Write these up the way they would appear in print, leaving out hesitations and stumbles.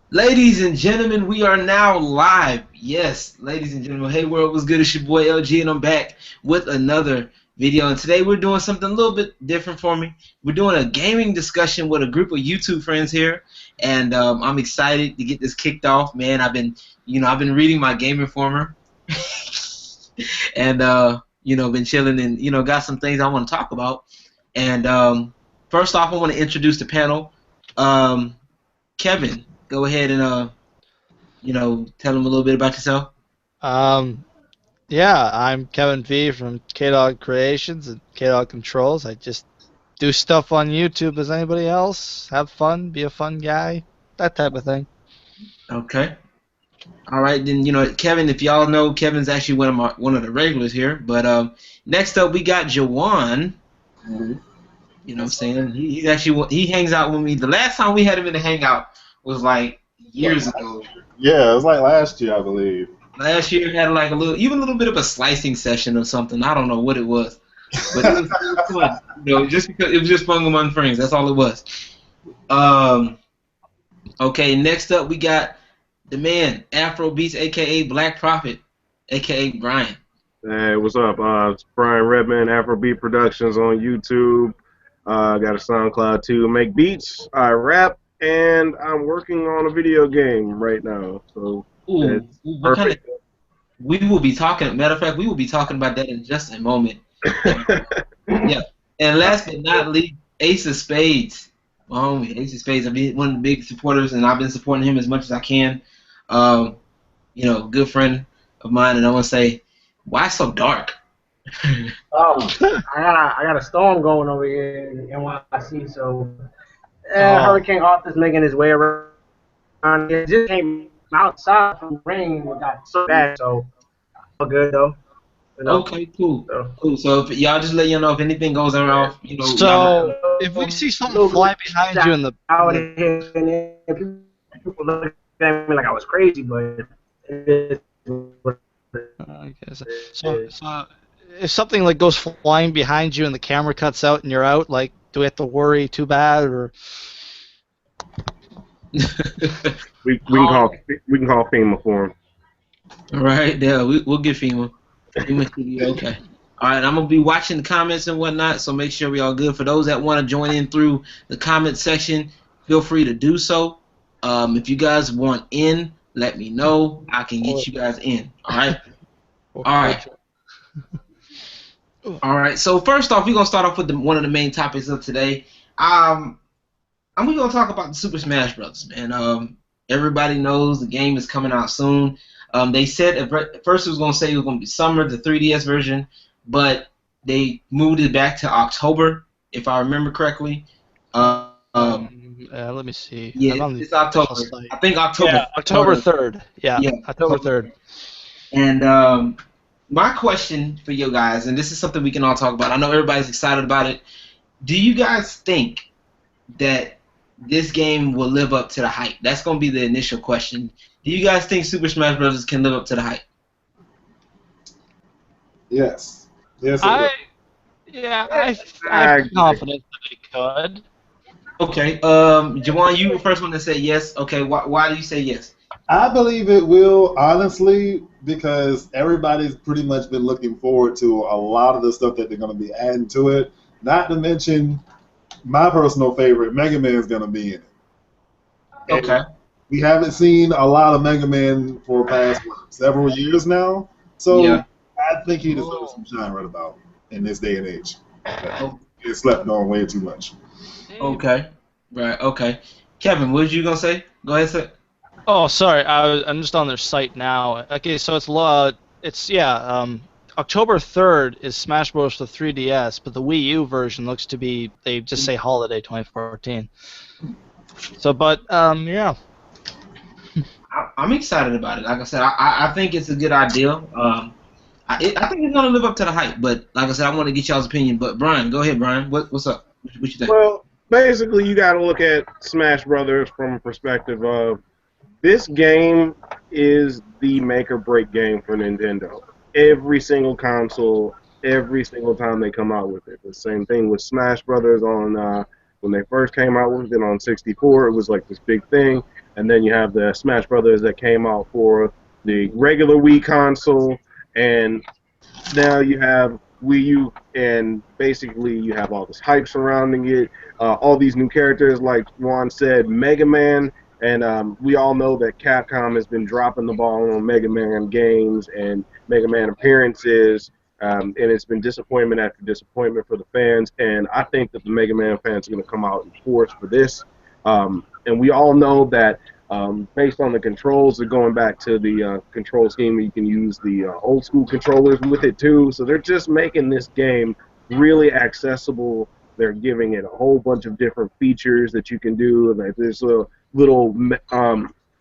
Ladies and gentlemen, we are now live. Yes, ladies and gentlemen. Hey world, what's good? It's your boy LG, and I'm back with another video. And today we're doing something a little bit different for me. We're doing a gaming discussion with a group of YouTube friends here, and I'm excited to get this kicked off. Man, I've been reading my Game Informer, and been chilling, and got some things I want to talk about. And first off, I want to introduce the panel. Um, Kevin, go ahead and tell them a little bit about yourself. Um, yeah, I'm Kevin V from K-Dog Creations and K-Dog Controls. I just do stuff on YouTube as anybody else. Have fun, be a fun guy, that type of thing. Okay. All right, then Kevin. If y'all know, Kevin's actually one of the regulars here. But next up, we got Jawan. Mhm. You know what I'm saying? He hangs out with me. The last time we had him in the hangout was like years ago. Yeah, it was like last year, I believe. Last year had like a little bit of a slicing session or something. I don't know what it was, but it was fun. Just because it was just fun among friends. That's all it was. Um. Okay, next up we got the man, Afro Beats, aka Black Prophet, aka Brian. Hey, what's up? It's Brian Redman, Afrobeat Productions on YouTube. I got a SoundCloud too. Make beats, I rap, and I'm working on a video game right now. So Ooh, it's what kind of? perfect. We will be talking. Matter of fact, we will be talking about that in just a moment. Yeah. And last but not least, Ace of Spades, my homie, Ace of Spades. I've been one of the big supporters, and I've been supporting him as much as I can. Um, good friend of mine, and I want to say, why so dark? Oh, I got a storm going over here in NYC, so Oh, Hurricane Arthur's making his way around. It just came outside from rain. It got so bad, so all good though. You know. Okay, cool, So, cool. So if y'all just let you know if anything goes yeah. off, y'all just so if we see A something little fly bit behind you in out the here, and then people look at me like I was crazy, but it is what I guess. it So, is. so if something like goes flying behind you and the camera cuts out and you're out, like, do we have to worry too bad or? Oh, We can call FEMA for him. right there. We'll get FEMA. FEMA should be okay. All right, I'm gonna be watching the comments and whatnot, so make sure we all good. For those that want to join in through the comment section, feel free to do so. If you guys want in, let me know. I can Or, get you guys in. All right. or, All or right. All right. So first off, we're gonna start off with one of the main topics of today. Um, I'm gonna talk about the Super Smash Bros. Man. Everybody knows the game is coming out soon. They said at first it was gonna say it was gonna be summer, the 3DS version, but they moved it back to October, if I remember correctly. let me see. Yeah, I'm on the it's official October. site. I think October Yeah, October 3rd. 3rd. Yeah, Yeah, October October 3rd. 3rd. And my question for you guys, and this is something we can all talk about. I know everybody's excited about it. Do you guys think that this game will live up to the hype? That's going to be the initial question. Do you guys think Super Smash Bros. Can live up to the hype? Yes. Yes, it I will. yeah, I'm I agree. confident that it could. Okay. Jawan, you were the first one to say yes. Okay. Why do you say yes? I believe it will, honestly, because everybody's pretty much been looking forward to a lot of the stuff that they're going to be adding to it. Not to mention, my personal favorite, Mega Man, is going to be in it. Okay. And we haven't seen a lot of Mega Man for past several years now, so Yeah. I think he deserves some shine right about in this day and age. Oh, It's slept on way too much. okay. Right. Okay. Kevin, what did you gonna say? Go ahead, say. Oh, sorry, I'm just on their site now. Okay, so it's October 3rd is Smash Bros. For 3DS, but the Wii U version looks to be they just say holiday 2014. So, but yeah. I'm excited about it. Like I said, I think it's a good idea. I think it's gonna live up to the hype. But like I said, I want to get y'all's opinion. But Brian, go ahead, Brian. What's up? What you think? Well, basically, you got to look at Smash Brothers from a perspective of this game is the make or break game for Nintendo. Every single console, every single time they come out with it. The same thing with Smash Brothers on when they first came out with it on 64. It was like this big thing. and then you have the Smash Brothers that came out for the regular Wii console, and now you have Wii U, and basically you have all this hype surrounding it, all these new characters, like Juan said, Mega Man, and we all know that Capcom has been dropping the ball on Mega Man games and Mega Man appearances, and it's been disappointment after disappointment for the fans, and I think that the Mega Man fans are going to come out in force for this, and we all know that based on the controls, they're going back to the control scheme where you can use the old school controllers with it too. So they're just making this game really accessible. They're giving it a whole bunch of different features that you can do. Like there's a little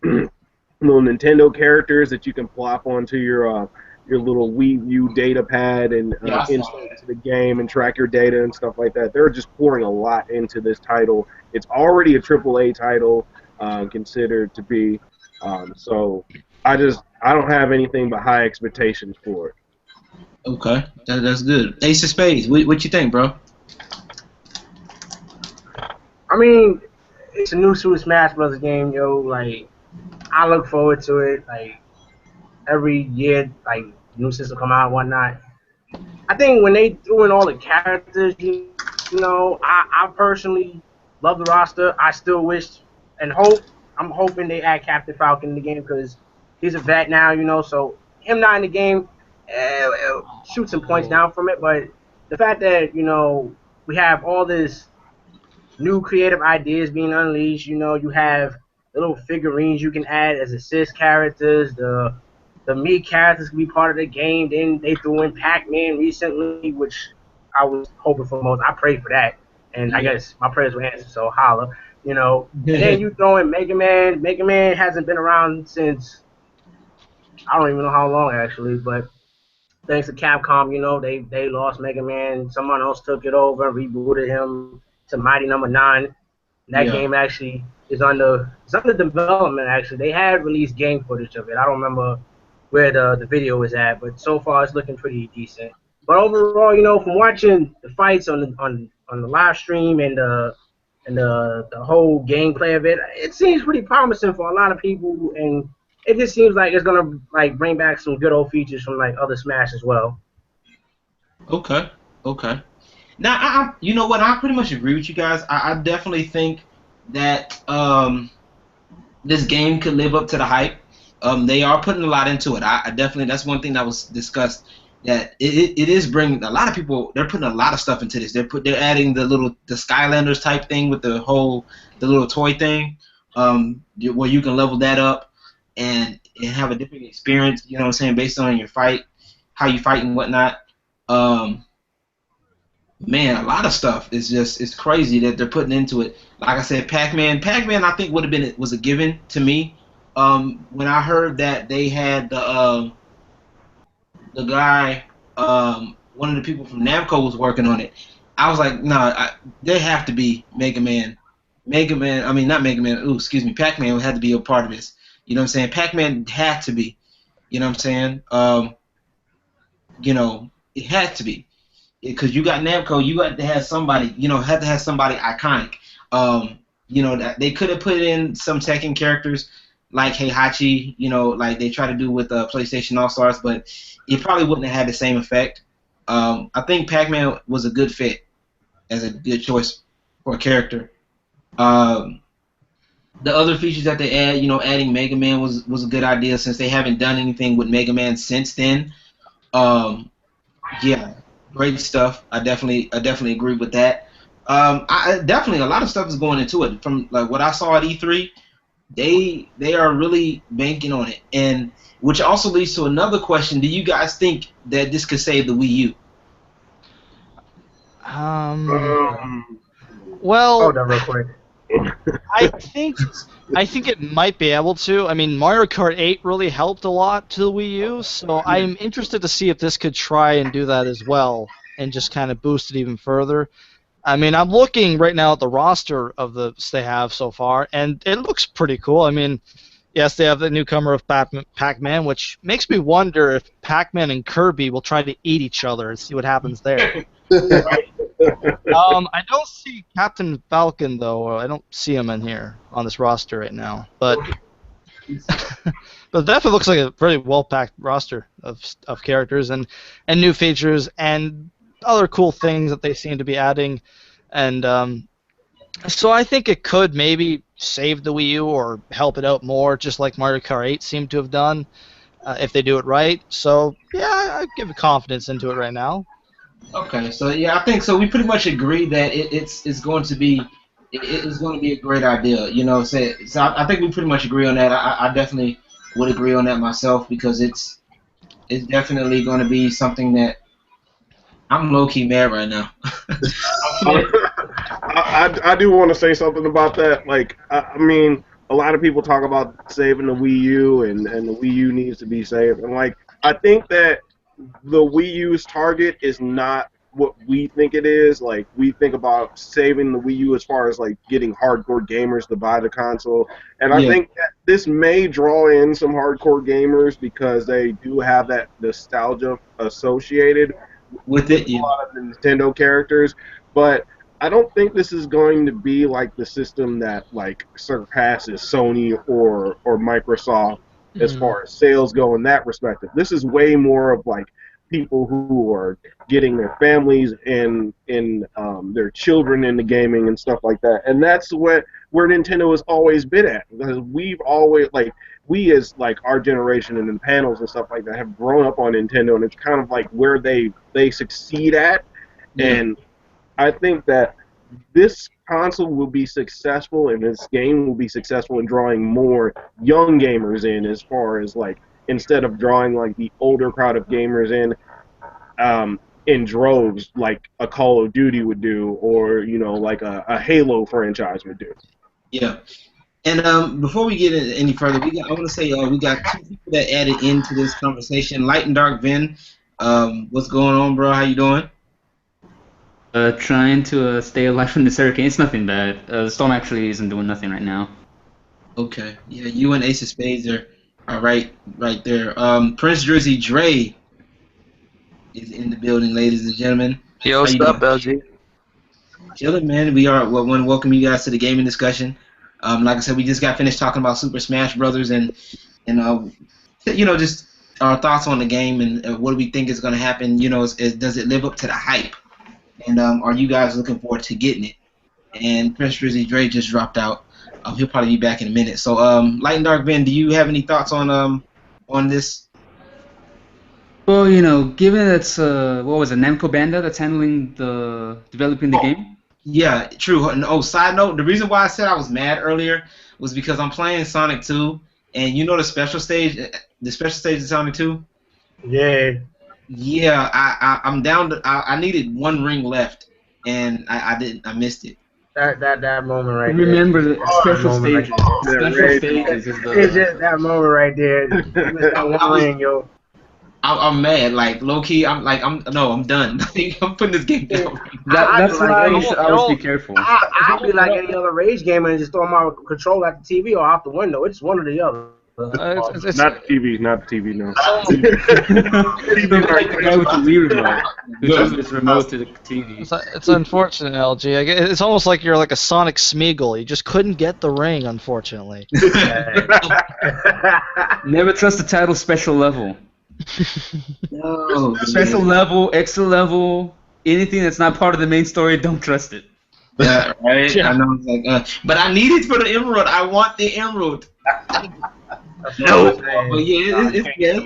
little Nintendo characters that you can plop onto your little WiiU data pad and install into the game and track your data and stuff like that. They're just pouring a lot into this title. It's already a AAA title. Considered to be. So I don't have anything but high expectations for it. Okay, that's good. Ace of Spades, what you think, bro? I mean, it's a new Super Smash Bros. Game, yo. Like, I look forward to it. Like, every year, like, new system come out and whatnot. I think when they threw in all the characters, you know, I personally love the roster. I still wish and hope. I'm hoping they add Captain Falcon in the game because he's a vet now, you know. So him not in the game, shoot some points down from it. But the fact that we have all this new creative ideas being unleashed, you have little figurines you can add as assist characters. The Mii characters can be part of the game. Then they threw in Pac-Man recently, which I was hoping for most. I prayed for that, and I guess my prayers were answered. So holla. And then you throw in Mega Man. Mega Man hasn't been around since I don't even know how long actually, but thanks to Capcom, they lost Mega Man. Someone else took it over and rebooted him to Mighty Number 9. That game actually is under development. Actually, they had released game footage of it. I don't remember where the video is at, but so far it's looking pretty decent. But overall, from watching the fights on the live stream and the whole gameplay of it, it seems pretty promising for a lot of people, and it just seems like it's gonna bring back some good old features from other Smash as well. Okay. Now, you know what? I pretty much agree with you guys. I definitely think that this game could live up to the hype. They are putting a lot into it. I definitely, that's one thing that was discussed. That it is bringing a lot of people. They're putting a lot of stuff into this. They're adding the Skylanders type thing with the little toy thing, where you can level that up and have a different experience. You know what I'm saying, based on your fight, how you fight and whatnot. Man, a lot of stuff is it's crazy that they're putting into it. Like I said, Pac-Man I think was a given to me. When I heard that they had the guy, one of the people from Namco was working on it, I was like, nah, there have to be Mega Man. I mean, not Mega Man. Ooh, excuse me. Pac-Man had to be a part of this. You know what I'm saying? Pac-Man had to be. You know what I'm saying? It had to be. Because you got Namco, you got to have somebody, had to have somebody iconic. That they could have put in some Tekken characters like Heihachi, like they try to do with PlayStation All-Stars, but it probably wouldn't have had the same effect. I think Pac-Man was a good fit as a good choice for a character. The other features that they add, adding Mega Man was a good idea since they haven't done anything with Mega Man since then. Yeah, great stuff. I definitely agree with that. I definitely, a lot of stuff is going into it. From like what I saw at E3, they are really banking on it, and which also leads to another question: do you guys think that this could save the Wii U? Well, Hold on real quick. I think it might be able to. I mean, Mario Kart 8 really helped a lot to the Wii U, so I'm interested to see if this could try and do that as well and just kind of boost it even further. I mean, I'm looking right now at the roster of the they have so far, and it looks pretty cool. I mean, yes, they have the newcomer of Pac-Man, which makes me wonder if Pac-Man and Kirby will try to eat each other and see what happens there. I don't see Captain Falcon though. Or I don't see him in here on this roster right now. But but it definitely looks like a very well-packed roster of characters and new features and other cool things that they seem to be adding. And so I think it could maybe save the Wii U or help it out more, just like Mario Kart 8 seemed to have done, if they do it right. So yeah, I give confidence into it right now. Okay, so yeah, I think so. We pretty much agree that it's going to be it's going to be a great idea. You know, so I think we pretty much agree on that. I definitely would agree on that myself because it's definitely going to be something that I'm low key mad right now. I do want to say something about that. Like, I mean, a lot of people talk about saving the Wii U and the Wii U needs to be saved. And, like, I think that the Wii U's target is not what we think it is. Like, we think about saving the Wii U as far as, like, getting hardcore gamers to buy the console. And I Yeah. think that this may draw in some hardcore gamers because they do have that nostalgia associated With it, a yeah. lot of the Nintendo characters, but I don't think this is going to be like the system that like surpasses Sony or Microsoft as far as sales go in that respect. This is way more of like people who are getting their families and their children into gaming and stuff like that, and that's where Nintendo has always been at, because we've always like we as like our generation and in panels and stuff like that have grown up on Nintendo, and it's kind of like where they succeed at. Yeah. And I think that this console will be successful and this game will be successful in drawing more young gamers in, as far as like instead of drawing like the older crowd of gamers in droves like a Call of Duty would do, or you know, like a Halo franchise would do. Yeah. And before we get any further, I want to say we got two people that added into this conversation. LightandDark Ven, what's going on, bro? How you doing? Trying to stay alive from this hurricane. It's nothing bad. The storm actually isn't doing nothing right now. Okay. Yeah, you and Ace of Spades are right there. Prince Drizzy Dre is in the building, ladies and gentlemen. Yo, what's up, LG? Chilling, man. We want to welcome you guys to the gaming discussion. Like I said, we just got finished talking about Super Smash Brothers and you know, just our thoughts on the game and what do we think is going to happen. You know, does it live up to the hype? And are you guys looking forward to getting it? And Prince Drizzy Dre just dropped out. He'll probably be back in a minute. So, LightandDark Ven, do you have any thoughts on this? Well, you know, given it's what was it, Namco Bandai that's handling developing the game. Yeah, true. And side note, the reason why I said I was mad earlier was because I'm playing Sonic 2, and you know the special stage of Sonic 2. Yeah. Yeah, I'm down to. I needed one ring left, and I missed it. That moment right there. Remember the special moment stages. right Special stages is It's the. just that moment right there. You missed that one ring, yo. I'm mad, like low key. I'm done. I'm putting this game down. That's like why any- you should always be careful. I'll be like any other rage gamer and just throw my controller at the TV or out the window. It's one or the other. It's Not the TV, not the TV, no. Like the guy with the Wii remote, who does this remote to the TV. it's unfortunate, LG. It's almost like you're like a Sonic Smeagol. You just couldn't get the ring, unfortunately. Never trust the title special level. No, Special level, extra level, anything that's not part of the main story, don't trust it. Yeah, right. Yeah. I know. It's like, but I need it for the emerald. I want the emerald. No. But yeah,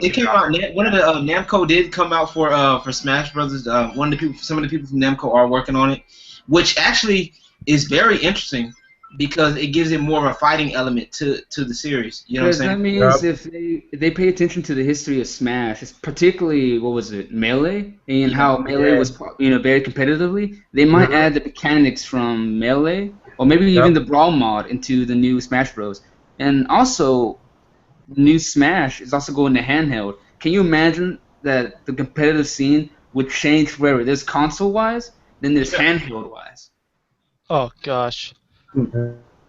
it came out. One of the Namco did come out for Smash Brothers. Some of the people from Namco are working on it, which actually is very interesting because it gives it more of a fighting element to the series. You know what I'm saying? That means if they pay attention to the history of Smash, it's particularly Melee, and how Melee was very competitively, they might add the mechanics from Melee or maybe even the Brawl mod into the new Smash Bros. And also, new Smash is also going to handheld. Can you imagine that the competitive scene would change wherever there's console-wise, then there's handheld-wise? Oh gosh.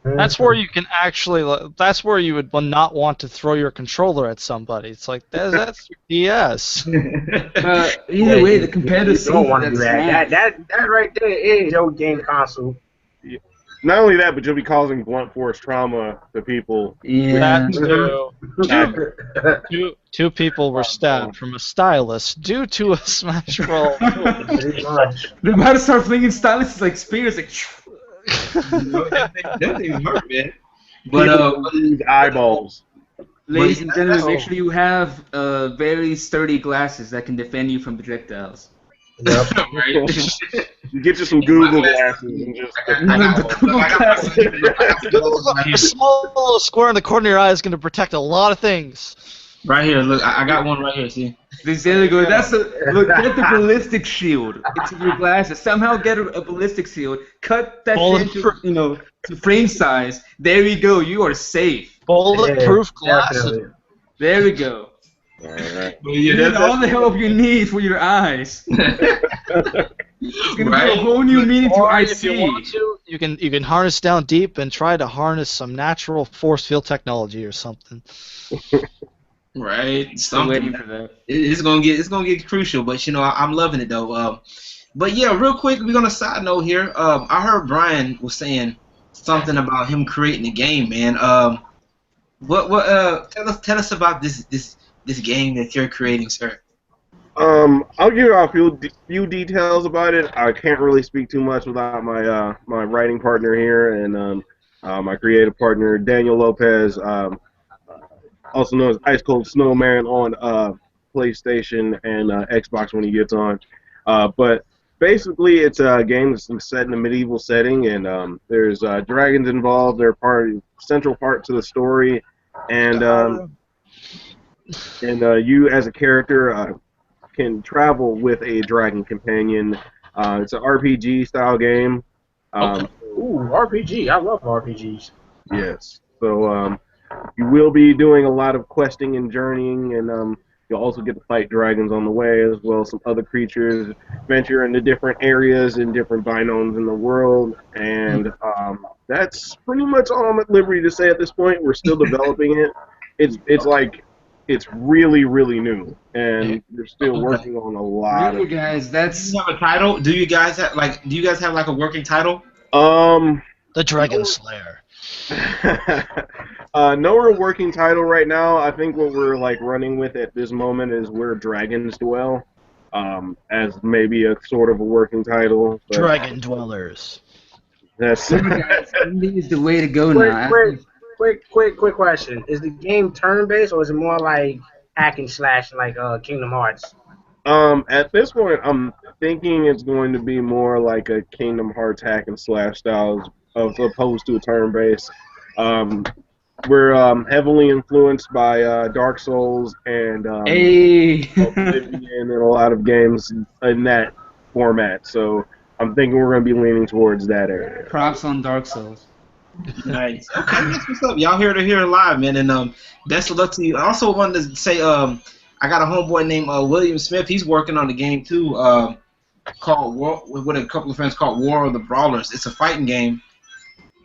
That's where you can actually. That's where you would not want to throw your controller at somebody. It's like that's BS. Either way, the You competitive don't scene for want to that do that. Smash. That right there is your game console. Not only that, but you'll be causing blunt force trauma to people. That Yeah. too. Not Two people were stabbed from a stylus due to a Smash Brawl. Pretty much. They're about to start flinging styluses like spears, like. That thing hurt, man. But people lose eyeballs. Ladies and gentlemen, that's make all. sure you have very sturdy glasses that can defend you from projectiles. Yep. Right? You get you some Google glasses and just. A small little square in the corner of your eye is going to protect a lot of things. Right here, look, I got one right here. See? There you go. That's look. Get the ballistic shield into your glasses. Somehow get a ballistic shield. Cut that shit into, to frame size. There you go. You are safe. Bulletproof glasses. Definitely. There we go. All right. But You yeah, need all the help you need for your eyes. It's gonna be a whole new meaning to Or I if you see. want to, you can harness down deep and try to harness some natural force field technology or something. right. Still waiting Something. for that. It's gonna get crucial, but you know I'm loving it though. But yeah, real quick, we're gonna side note here. I heard Brian was saying something about him creating a game, man. Tell us about this game that you're creating, sir. I'll give you a few details about it. I can't really speak too much without my writing partner here and my creative partner Daniel Lopez, also known as Ice Cold Snowman on PlayStation and Xbox when he gets on. But basically, it's a game that's set in a medieval setting, and there's dragons involved. They're central part to the story, and you as a character can travel with a dragon companion. It's an RPG style game. Ooh, RPG. I love RPGs. Yes. So you will be doing a lot of questing and journeying, and you'll also get to fight dragons on the way, as well as some other creatures. Venture into different areas and different biomes in the world, and that's pretty much all I'm at liberty to say at this point. We're still developing it. It's really really new, and we're still working on a lot Remember, of. guys, Do that's you have a title? Do you guys have like a working title? The Dragon Slayer. No real working title right now. I think what we're like running with at this moment is Where Dragons Dwell, as maybe a sort of a working title. But Dragon Dwellers. that's indie is the way to go Quick, now. quick question. Is the game turn-based, or is it more like hack and slash, like Kingdom Hearts? at this point, I'm thinking it's going to be more like a Kingdom Hearts hack and slash style as opposed to a turn-based. We're heavily influenced by Dark Souls and Hey. Oblivion and a lot of games in that format. So I'm thinking we're going to be leaning towards that area. Props on Dark Souls. Nice. Okay, that's what's up. Y'all heard it here live, man, and best of luck to you. I also wanted to say I got a homeboy named William Smith. He's working on a game too, called War, with a couple of friends called War of the Brawlers. It's a fighting game.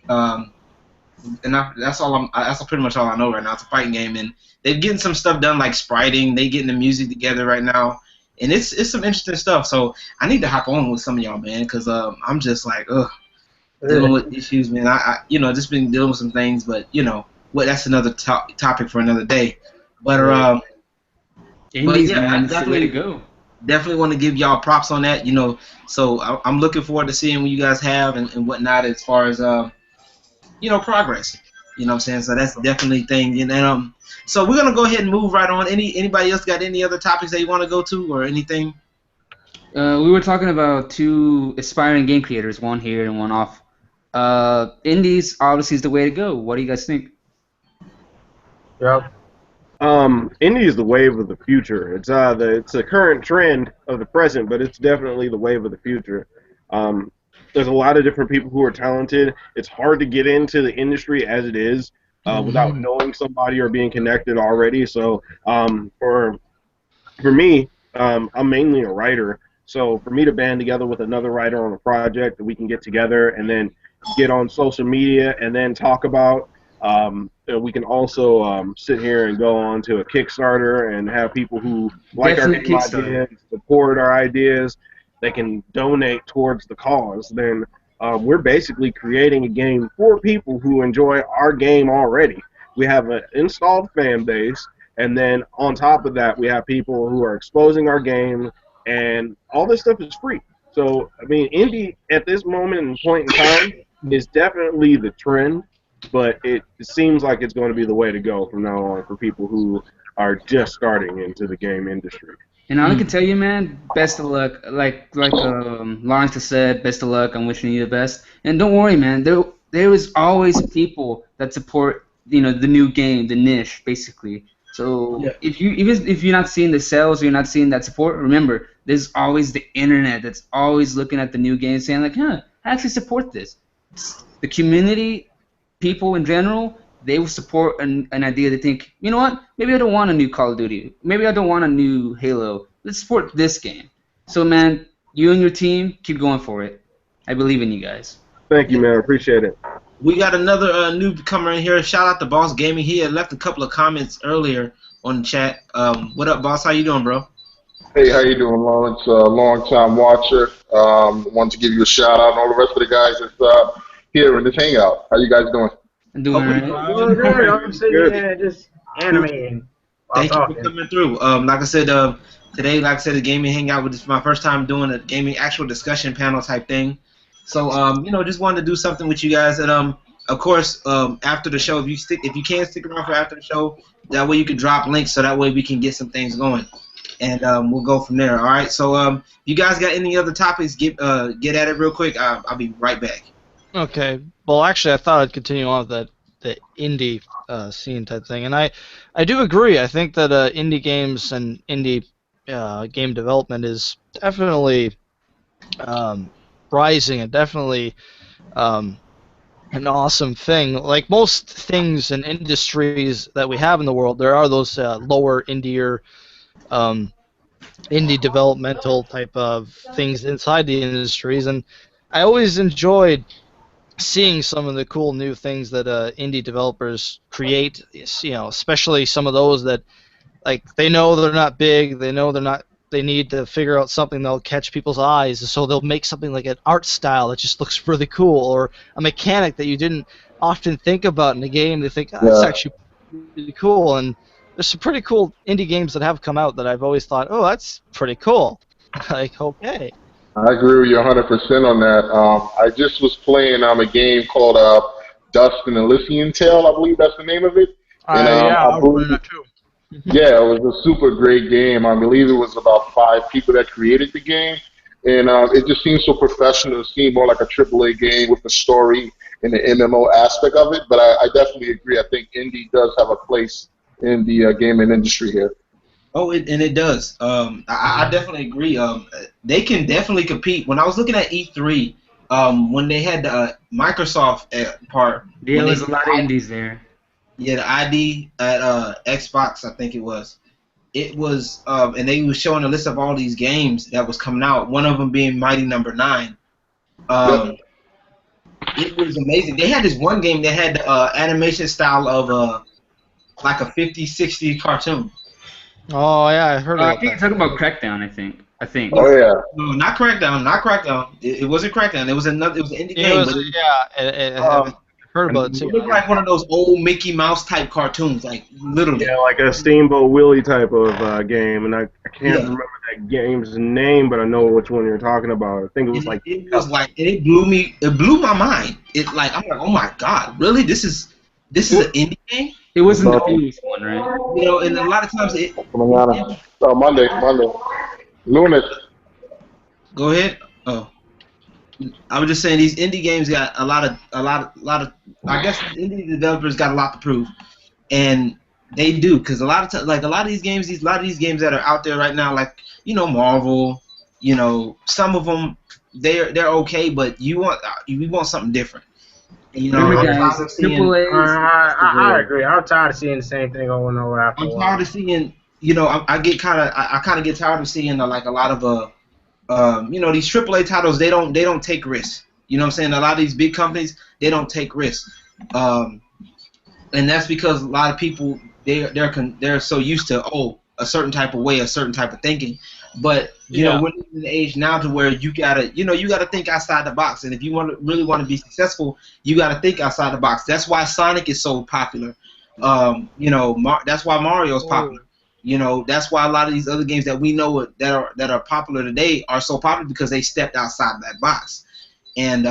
That's pretty much all I know right now. It's a fighting game, and they're getting some stuff done like spriting. They getting the music together right now, and it's some interesting stuff. So I need to hop on with some of y'all, man, because I'm just like dealing with issues, man. I just been dealing with some things, but that's another topic for another day. But Indies, yeah, man, it's the way to go. definitely want to give y'all props on that. So I'm looking forward to seeing what you guys have and whatnot as far as progress. You know what I'm saying? So that's definitely a thing. And so we're gonna go ahead and move right on. Anybody else got any other topics that you want to go to or anything? We were talking about two aspiring game creators, one here and one off. Indies obviously is the way to go. What do you guys think? Yep. Indie is the wave of the future. It's a current trend of the present, but it's definitely the wave of the future. There's a lot of different people who are talented. It's hard to get into the industry as it is without knowing somebody or being connected already. So for me, I'm mainly a writer. So for me to band together with another writer on a project that we can get together and then get on social media and then talk about. We can also sit here and go on to a Kickstarter and have people who like our Definitely game Kickstarter. ideas, support our ideas. They can donate towards the cause. Then we're basically creating a game for people who enjoy our game already. We have an installed fan base, and then on top of that, we have people who are exposing our game, and all this stuff is free. So, I mean, indie at this moment and point in time is definitely the trend, but it seems like it's going to be the way to go from now on for people who are just starting into the game industry. And all I can tell you, man, best of luck. Like Lawrence has said, best of luck. I'm wishing you the best. And don't worry, man. There is always people that support the new game, the niche, basically. So Yeah. even if you're not seeing the sales or you're not seeing that support, remember there's always the internet that's always looking at the new game, saying like, I actually support this. The community, people in general, they will support an idea. They think, you know what? Maybe I don't want a new Call of Duty. Maybe I don't want a new Halo. Let's support this game. So, man, you and your team, keep going for it. I believe in you guys. Thank you, man. I appreciate it. We got another newcomer in here. Shout out to Boss Gaming. He had left a couple of comments earlier on the chat. What up, Boss? How you doing, bro? Hey, how you doing, Lawrence? Long-time watcher. Want to give you a shout-out and all the rest of the guys that's here in this hangout. How you guys doing? I'm doing all right. Well, good. I'm sitting here just animating while Thank you talking. for coming through. Like I said, today, like I said, the gaming hangout. This is my first time doing a gaming actual discussion panel type thing. So, just wanted to do something with you guys. And of course, after the show, if you can stick around for after the show, that way you can drop links, so that way we can get some things going, and we'll go from there. All right. So, you guys got any other topics? Get at it real quick. I'll be right back. Okay. Well, actually, I thought I'd continue on with the indie scene type thing, and I do agree. I think that indie games and indie game development is definitely rising and definitely an awesome thing. Like most things in industries that we have in the world, there are those lower indie developmental type of things inside the industries, and I always enjoyed seeing some of the cool new things that indie developers create. Especially some of those that, like, they know they're not big, they know they need to figure out something that'll catch people's eyes, so they'll make something like an art style that just looks really cool, or a mechanic that you didn't often think about in a game. They think, that's actually really cool, and there's some pretty cool indie games that have come out that I've always thought, oh, that's pretty cool. Like, okay. I agree with you 100% on that. I just was playing a game called Dust and Elysian Tale, I believe that's the name of it. And, I was playing that too. Yeah, it was a super great game. I believe it was about 5 people that created the game, and it just seems so professional. It seemed more like a AAA game with the story and the MMO aspect of it. But I definitely agree. I think indie does have a place in the gaming industry here. Oh, and it does. I definitely agree. They can definitely compete. When I was looking at E3, when they had the Microsoft part, There was a lot of indies there. Yeah, the ID at Xbox, I think it was. It was, and they were showing a list of all these games that was coming out. One of them being Mighty Number 9. It was amazing. They had this one game that had the animation style of like a 50s, 60s cartoon. Oh yeah, I heard I about think that. you're talking about Crackdown. I think. Oh yeah. No, not Crackdown. It wasn't Crackdown. It was an indie game. It was, but I've heard about it it too. looked like one of those old Mickey Mouse type cartoons, like literally. Yeah, like a Steamboat Willie type of game, and I can't remember that game's name, but I know which one you're talking about. I think it was It blew my mind. I'm like, oh my god, really? This is an indie game? It wasn't the previous one, right? And a lot of times Monday. Lunes. Go ahead. Oh, I was just saying these indie games got a lot of. I guess indie developers got a lot to prove, and they do, because a lot of these games that are out there right now, like Marvel, some of them they're okay, but we want something different. I agree. I'm tired of seeing the same thing over and over after a while. I'm tired of seeing. I kind of get tired of seeing like a lot of these AAA titles. They don't take risks. You know what I'm saying? A lot of these big companies, they don't take risks. And that's because a lot of people they're so used to a certain type of way, a certain type of thinking. But you know, we're in the age now to where you gotta think outside the box. And if you really want to be successful, you gotta think outside the box. That's why Sonic is so popular. You know, that's why Mario's popular. You know, that's why a lot of these other games that we know that are popular today are so popular because they stepped outside that box. And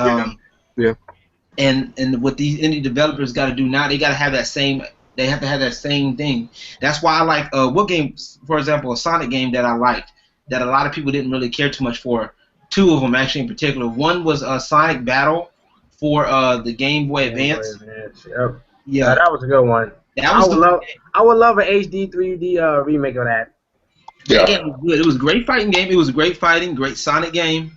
And what these indie developers got to do now, they got to have that same. They have to have that same thing. That's why I like what game, for example, a Sonic game that I liked that a lot of people didn't really care too much for. Two of them actually in particular. One was Sonic Battle for the Game Boy Advance. Yep. Yeah, that was a good one. That was I would love an HD 3D remake of that. That game was good. It was a great fighting game. It was great fighting, great Sonic game.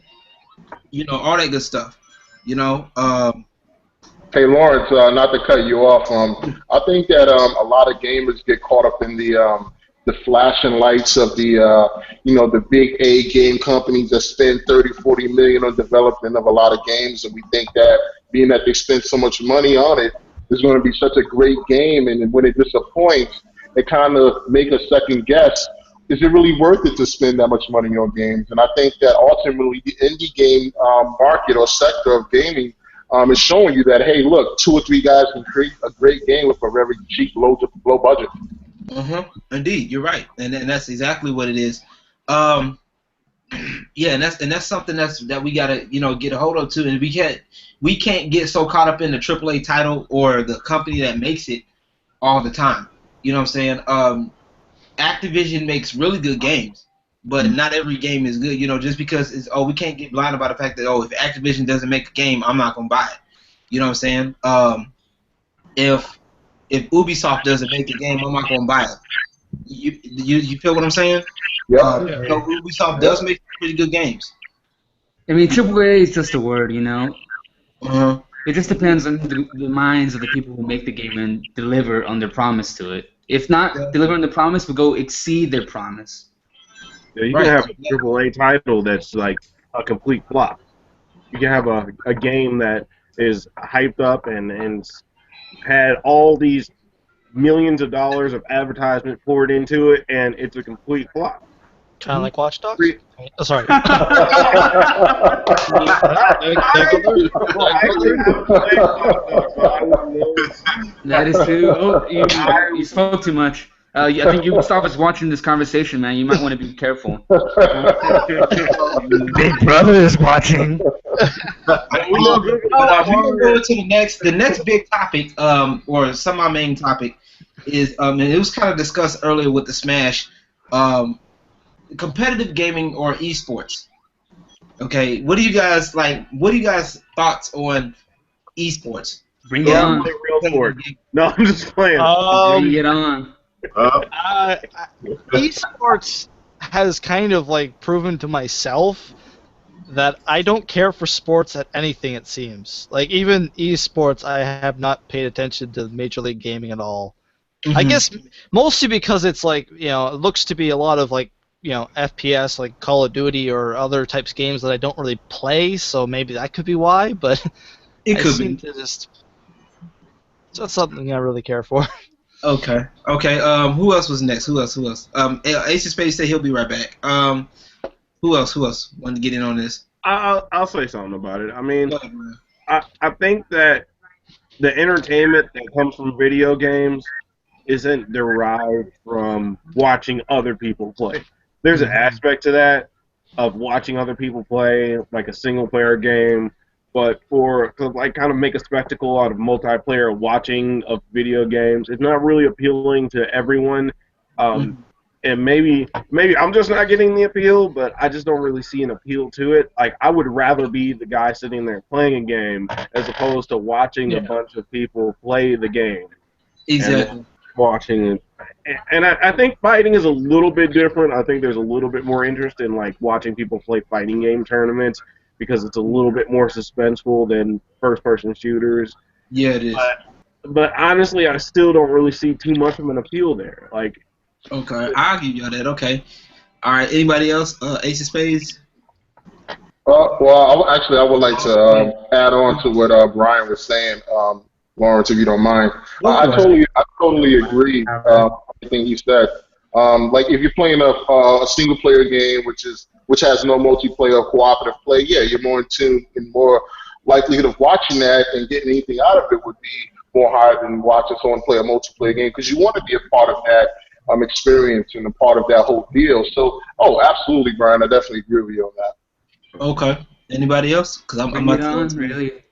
You know, all that good stuff. You know. Hey Lawrence, not to cut you off, I think that a lot of gamers get caught up in the flashing lights of the big A game companies that spend 30, 40 million on development of a lot of games, and we think that being that they spend so much money on it is going to be such a great game, and when it disappoints, it kind of make a second guess. Is it really worth it to spend that much money on games? And I think that ultimately the indie game market or sector of gaming is showing you that, hey, look, 2 or 3 guys can create a great game with a very cheap, low budget. Indeed, you're right, and that's exactly what it is. Yeah, and that's something that we gotta get a hold of too, and we can't get so caught up in the AAA title or the company that makes it all the time. You know what I'm saying? Activision makes really good games, but not every game is good. You know, just because we can't get blind about the fact that if Activision doesn't make a game, I'm not gonna buy it. You know what I'm saying? If Ubisoft doesn't make a game, I'm not gonna buy it. You feel what I'm saying? Yeah. Ubisoft does make pretty good games. I mean, AAA is just a word, you know. Uh-huh. It just depends on the minds of the people who make the game and deliver on their promise to it. If not deliver on the promise, we'll go exceed their promise. Yeah, you can have a AAA title that's like a complete flop. You can have a game that is hyped up and had all these millions of dollars of advertisement poured into it, and it's a complete flop. Kind of like Watch Dogs? Oh, sorry. That is true. Oh, you spoke too much. I think Ubisoft is watching this conversation, man. You might want to be careful. Big Brother is watching. We're gonna go to the next big topic, or some of my main topic is, and it was kind of discussed earlier with the Smash, competitive gaming or eSports. Okay, what do you guys like? What do you guys thoughts on eSports? Bring it on. No, I'm just playing. Bring it on. Esports has kind of like proven to myself that I don't care for sports at anything, it seems. Like, even esports, I have not paid attention to Major League Gaming at all. I guess mostly because it's like, it looks to be a lot of like, FPS, like Call of Duty or other types of games that I don't really play, so maybe that could be why, but it could be. It's not something I really care for. Okay. Who else was next? Who else? Ace of Spades said he'll be right back. Who else wanted to get in on this? I'll say something about it. I mean, I think that the entertainment that comes from video games isn't derived from watching other people play. There's an aspect to that of watching other people play, like a single-player game, but to like kind of make a spectacle out of multiplayer watching of video games, it's not really appealing to everyone. And maybe I'm just not getting the appeal, but I just don't really see an appeal to it. Like, I would rather be the guy sitting there playing a game as opposed to watching a bunch of people play the game. Exactly. Watching it. And I think fighting is a little bit different. I think there's a little bit more interest in like watching people play fighting game tournaments because it's a little bit more suspenseful than first-person shooters. Yeah, it is. But honestly, I still don't really see too much of an appeal there. Like. Okay, I'll give y'all that. Okay. All right. Anybody else? Ace of Spades? Actually, I would like to add on to what Brian was saying, Lawrence, if you don't mind. Go for it. I totally agree with everything he said. Like if you're playing a single player game, which has no multiplayer or cooperative play, yeah, you're more in tune and more likelihood of watching that and getting anything out of it would be more higher than watching someone play a multiplayer game because you want to be a part of that experience and a part of that whole deal. So, absolutely, Brian, I definitely agree with you on that. Okay. Anybody else? Because I'm Bring it on, really.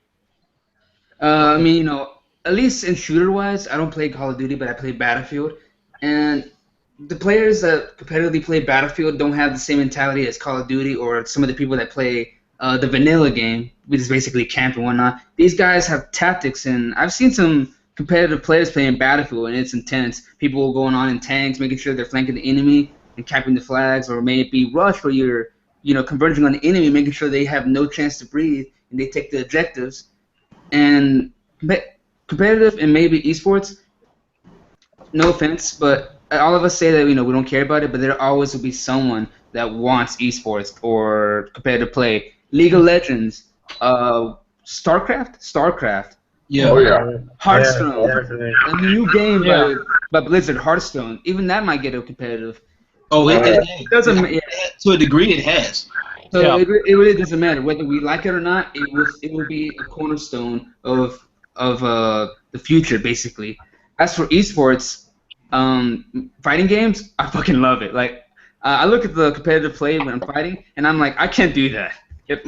I mean, at least in shooter-wise, I don't play Call of Duty, but I play Battlefield. And the players that competitively play Battlefield don't have the same mentality as Call of Duty or some of the people that play the vanilla game, which is basically camp and whatnot. These guys have tactics, and I've seen some competitive players playing Battlefield, and it's intense. People going on in tanks, making sure they're flanking the enemy and capping the flags, or may it be Rush where you're converging on the enemy, making sure they have no chance to breathe, and they take the objectives. And competitive and maybe esports, no offense, but all of us say that we don't care about it, but there always will be someone that wants esports or competitive play. League of Legends, StarCraft. Yeah. Oh yeah. Hearthstone, Yeah, a new game by Blizzard, Hearthstone. Even that might get a competitive. Oh, it doesn't. to a degree it has. So it really doesn't matter whether we like it or not. It will be a cornerstone of the future, basically. As for esports, fighting games, I fucking love it. Like I look at the competitive play when I'm fighting, and I'm like, I can't do that.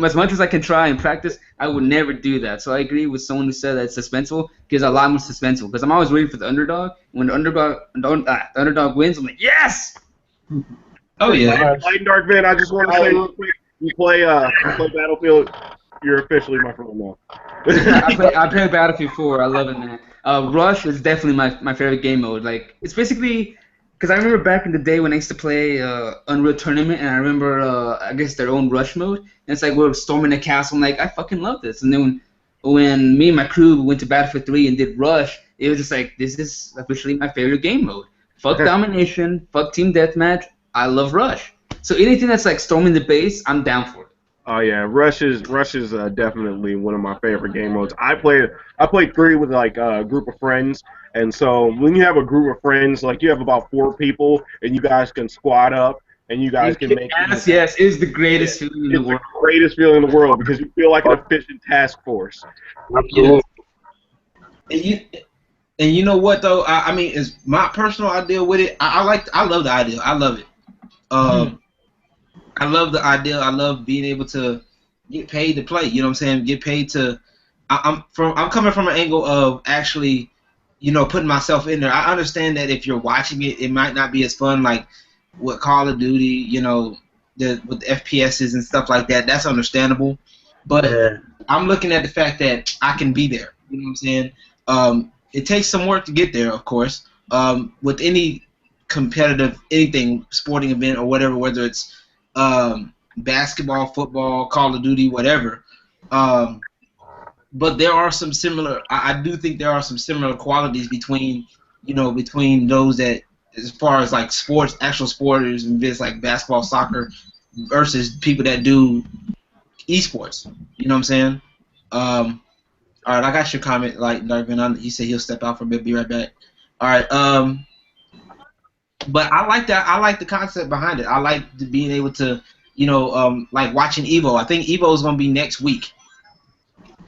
As much as I can try and practice, I would never do that. So I agree with someone who said that it's suspenseful, because a lot more suspenseful. Because I'm always waiting for the underdog. When the underdog wins, I'm like, yes. Oh yeah. LightandDark Ven, I just want to say real quick, you play Battlefield, you're officially my friend now. I play Battlefield 4. I love it, man. Rush is definitely my favorite game mode. Like it's basically because I remember back in the day when I used to play Unreal Tournament, and I remember I guess their own Rush mode, and it's like we're storming a castle. I'm like, I fucking love this. And then when me and my crew went to Battlefield 3 and did Rush, it was just like, this is officially my favorite game mode. Fuck domination, fuck team deathmatch. I love Rush. So anything that's like storming the base, I'm down for it. Oh yeah, Rush is definitely one of my favorite game modes. I played 3 with like a group of friends, and so when you have a group of friends, like you have about 4 people, and you guys can squad up, and you guys can make yes, it is the greatest feeling in the world. The greatest feeling in the world because you feel like an efficient task force. Absolutely. And you know what though? I mean, it's my personal idea with it. I love the idea. I love it. I love the idea. I love being able to get paid to play. You know what I'm saying? Get paid to. I'm coming from an angle of actually, putting myself in there. I understand that if you're watching it, it might not be as fun like with Call of Duty. With the FPSs and stuff like that. That's understandable. But I'm looking at the fact that I can be there. You know what I'm saying? It takes some work to get there, of course. With any competitive anything sporting event or whatever, whether it's basketball, football, Call of Duty, whatever. But there are some similar. I do think there are some similar qualities between those that, as far as like sports, actual sporters, and events like basketball, soccer, versus people that do esports. You know what I'm saying? All right, I got your comment. Like Dark Ven, he said he'll step out for a bit. Be right back. All right. But I like that. I like the concept behind it. I like being able to, like watching Evo. I think Evo is gonna be next weekend.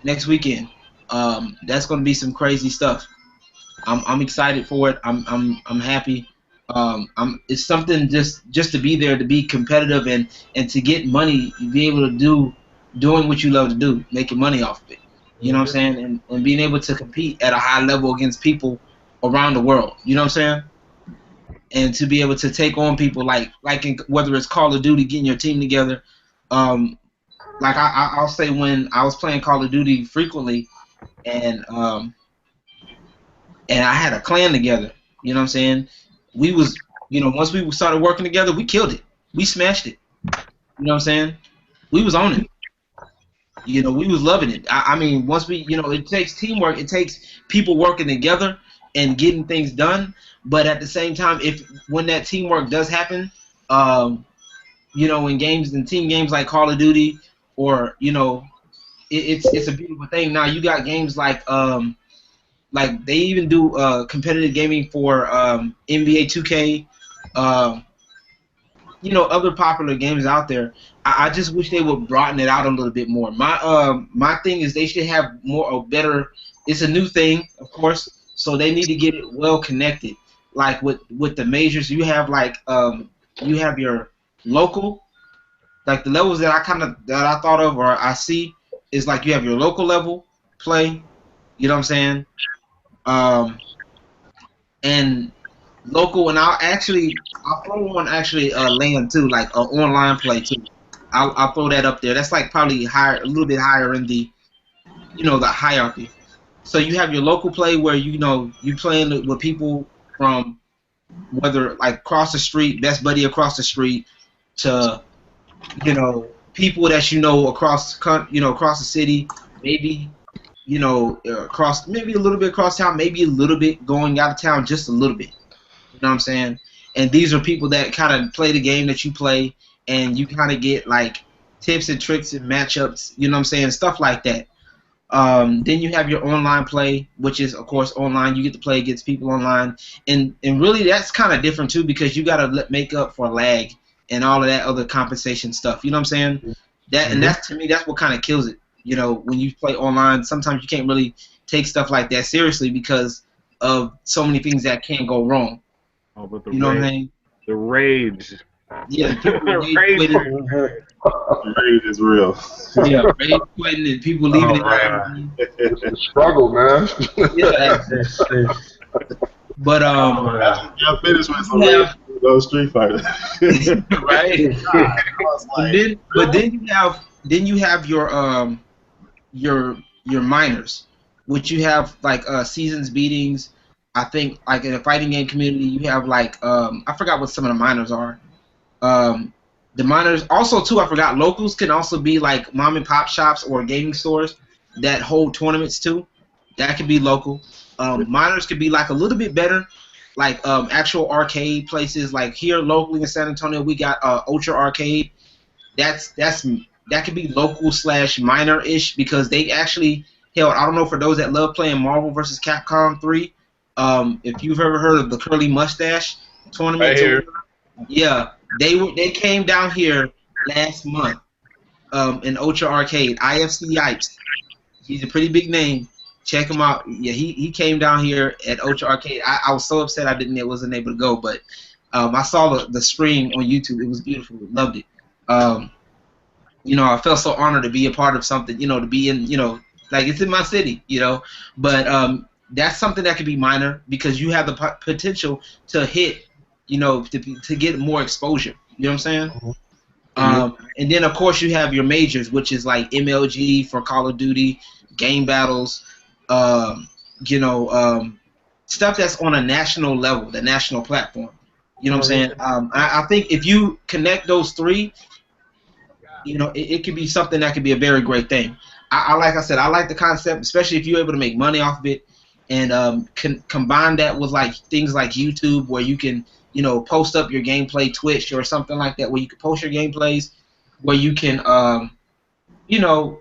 That's gonna be some crazy stuff. I'm excited for it. I'm happy. It's something just to be there, to be competitive, and to get money, be able to doing what you love to do, making money off of it. You know what I'm saying? And being able to compete at a high level against people around the world. You know what I'm saying? And to be able to take on people like whether it's Call of Duty, getting your team together. Like I'll say when I was playing Call of Duty frequently, and I had a clan together. You know what I'm saying? We was, once we started working together, we killed it. We smashed it. You know what I'm saying? We was on it. We was loving it. I mean, once we, it takes teamwork. It takes people working together and getting things done. But at the same time, when that teamwork does happen, in games and team games like Call of Duty or it's a beautiful thing. Now you got games like they even do competitive gaming for NBA 2K, other popular games out there. I just wish they would broaden it out a little bit more. My thing is they should have more or better. It's a new thing, of course, so they need to get it well connected. Like with the majors, you have your local, like the levels that I thought of or I see is like you have your local level play. You know what I'm saying? And local, and I'll throw on LAN too, like online play too. I'll throw that up there. That's like probably higher, a little bit higher in the the hierarchy. So you have your local play where you playing with people from whether like across the street, best buddy across the street, to people that across the city, maybe across, maybe a little bit across town, maybe a little bit going out of town, just a little bit. You know what I'm saying? And these are people that kind of play the game that you play, and you kind of get like tips and tricks and matchups. You know what I'm saying? Stuff like that. Then you have your online play, which is of course online. You get to play against people online, and really that's kind of different too because you got to make up for lag and all of that other compensation stuff. You know what I'm saying? And that's, to me, that's what kind of kills it. When you play online, sometimes you can't really take stuff like that seriously because of so many things that can go wrong. Oh, but You know what I mean? The rage. Yeah, people rage quitting. Rage is real. Yeah, rage quitting and people leaving it out. It's a struggle, man. Yeah, but I finished with some those Street Fighter. right. But then you have your minors, which you have like seasons beatings. I think like in a fighting game community, you have like I forgot what some of the minors are. The minors also too. I forgot locals can also be like mom and pop shops or gaming stores that hold tournaments too. That could be local. Minors could be like a little bit better, like actual arcade places. Like here locally in San Antonio, we got Ultra Arcade. That could be local / minor-ish because they actually held. I don't know for those that love playing Marvel vs. Capcom 3. If you've ever heard of the Curly Mustache tournament, yeah, they came down here last month in Ultra Arcade. IFC Yipes, he's a pretty big name. Check him out. Yeah, he came down here at Ultra Arcade. I was so upset I wasn't able to go, but I saw the stream on YouTube. It was beautiful. Loved it. I felt so honored to be a part of something. To be in, like it's in my city. But that's something that could be minor because you have the potential to hit, to get more exposure. You know what I'm saying? And then of course you have your majors, which is like MLG for Call of Duty, game battles, stuff that's on a national level, the national platform. You know what I'm saying? I think if you connect those three, it could be something that could be a very great thing. Like I said, I like the concept, especially if you're able to make money off of it, and combine that with like things like YouTube, where you can post up your gameplay, Twitch or something like that, where you can post your gameplays, where you can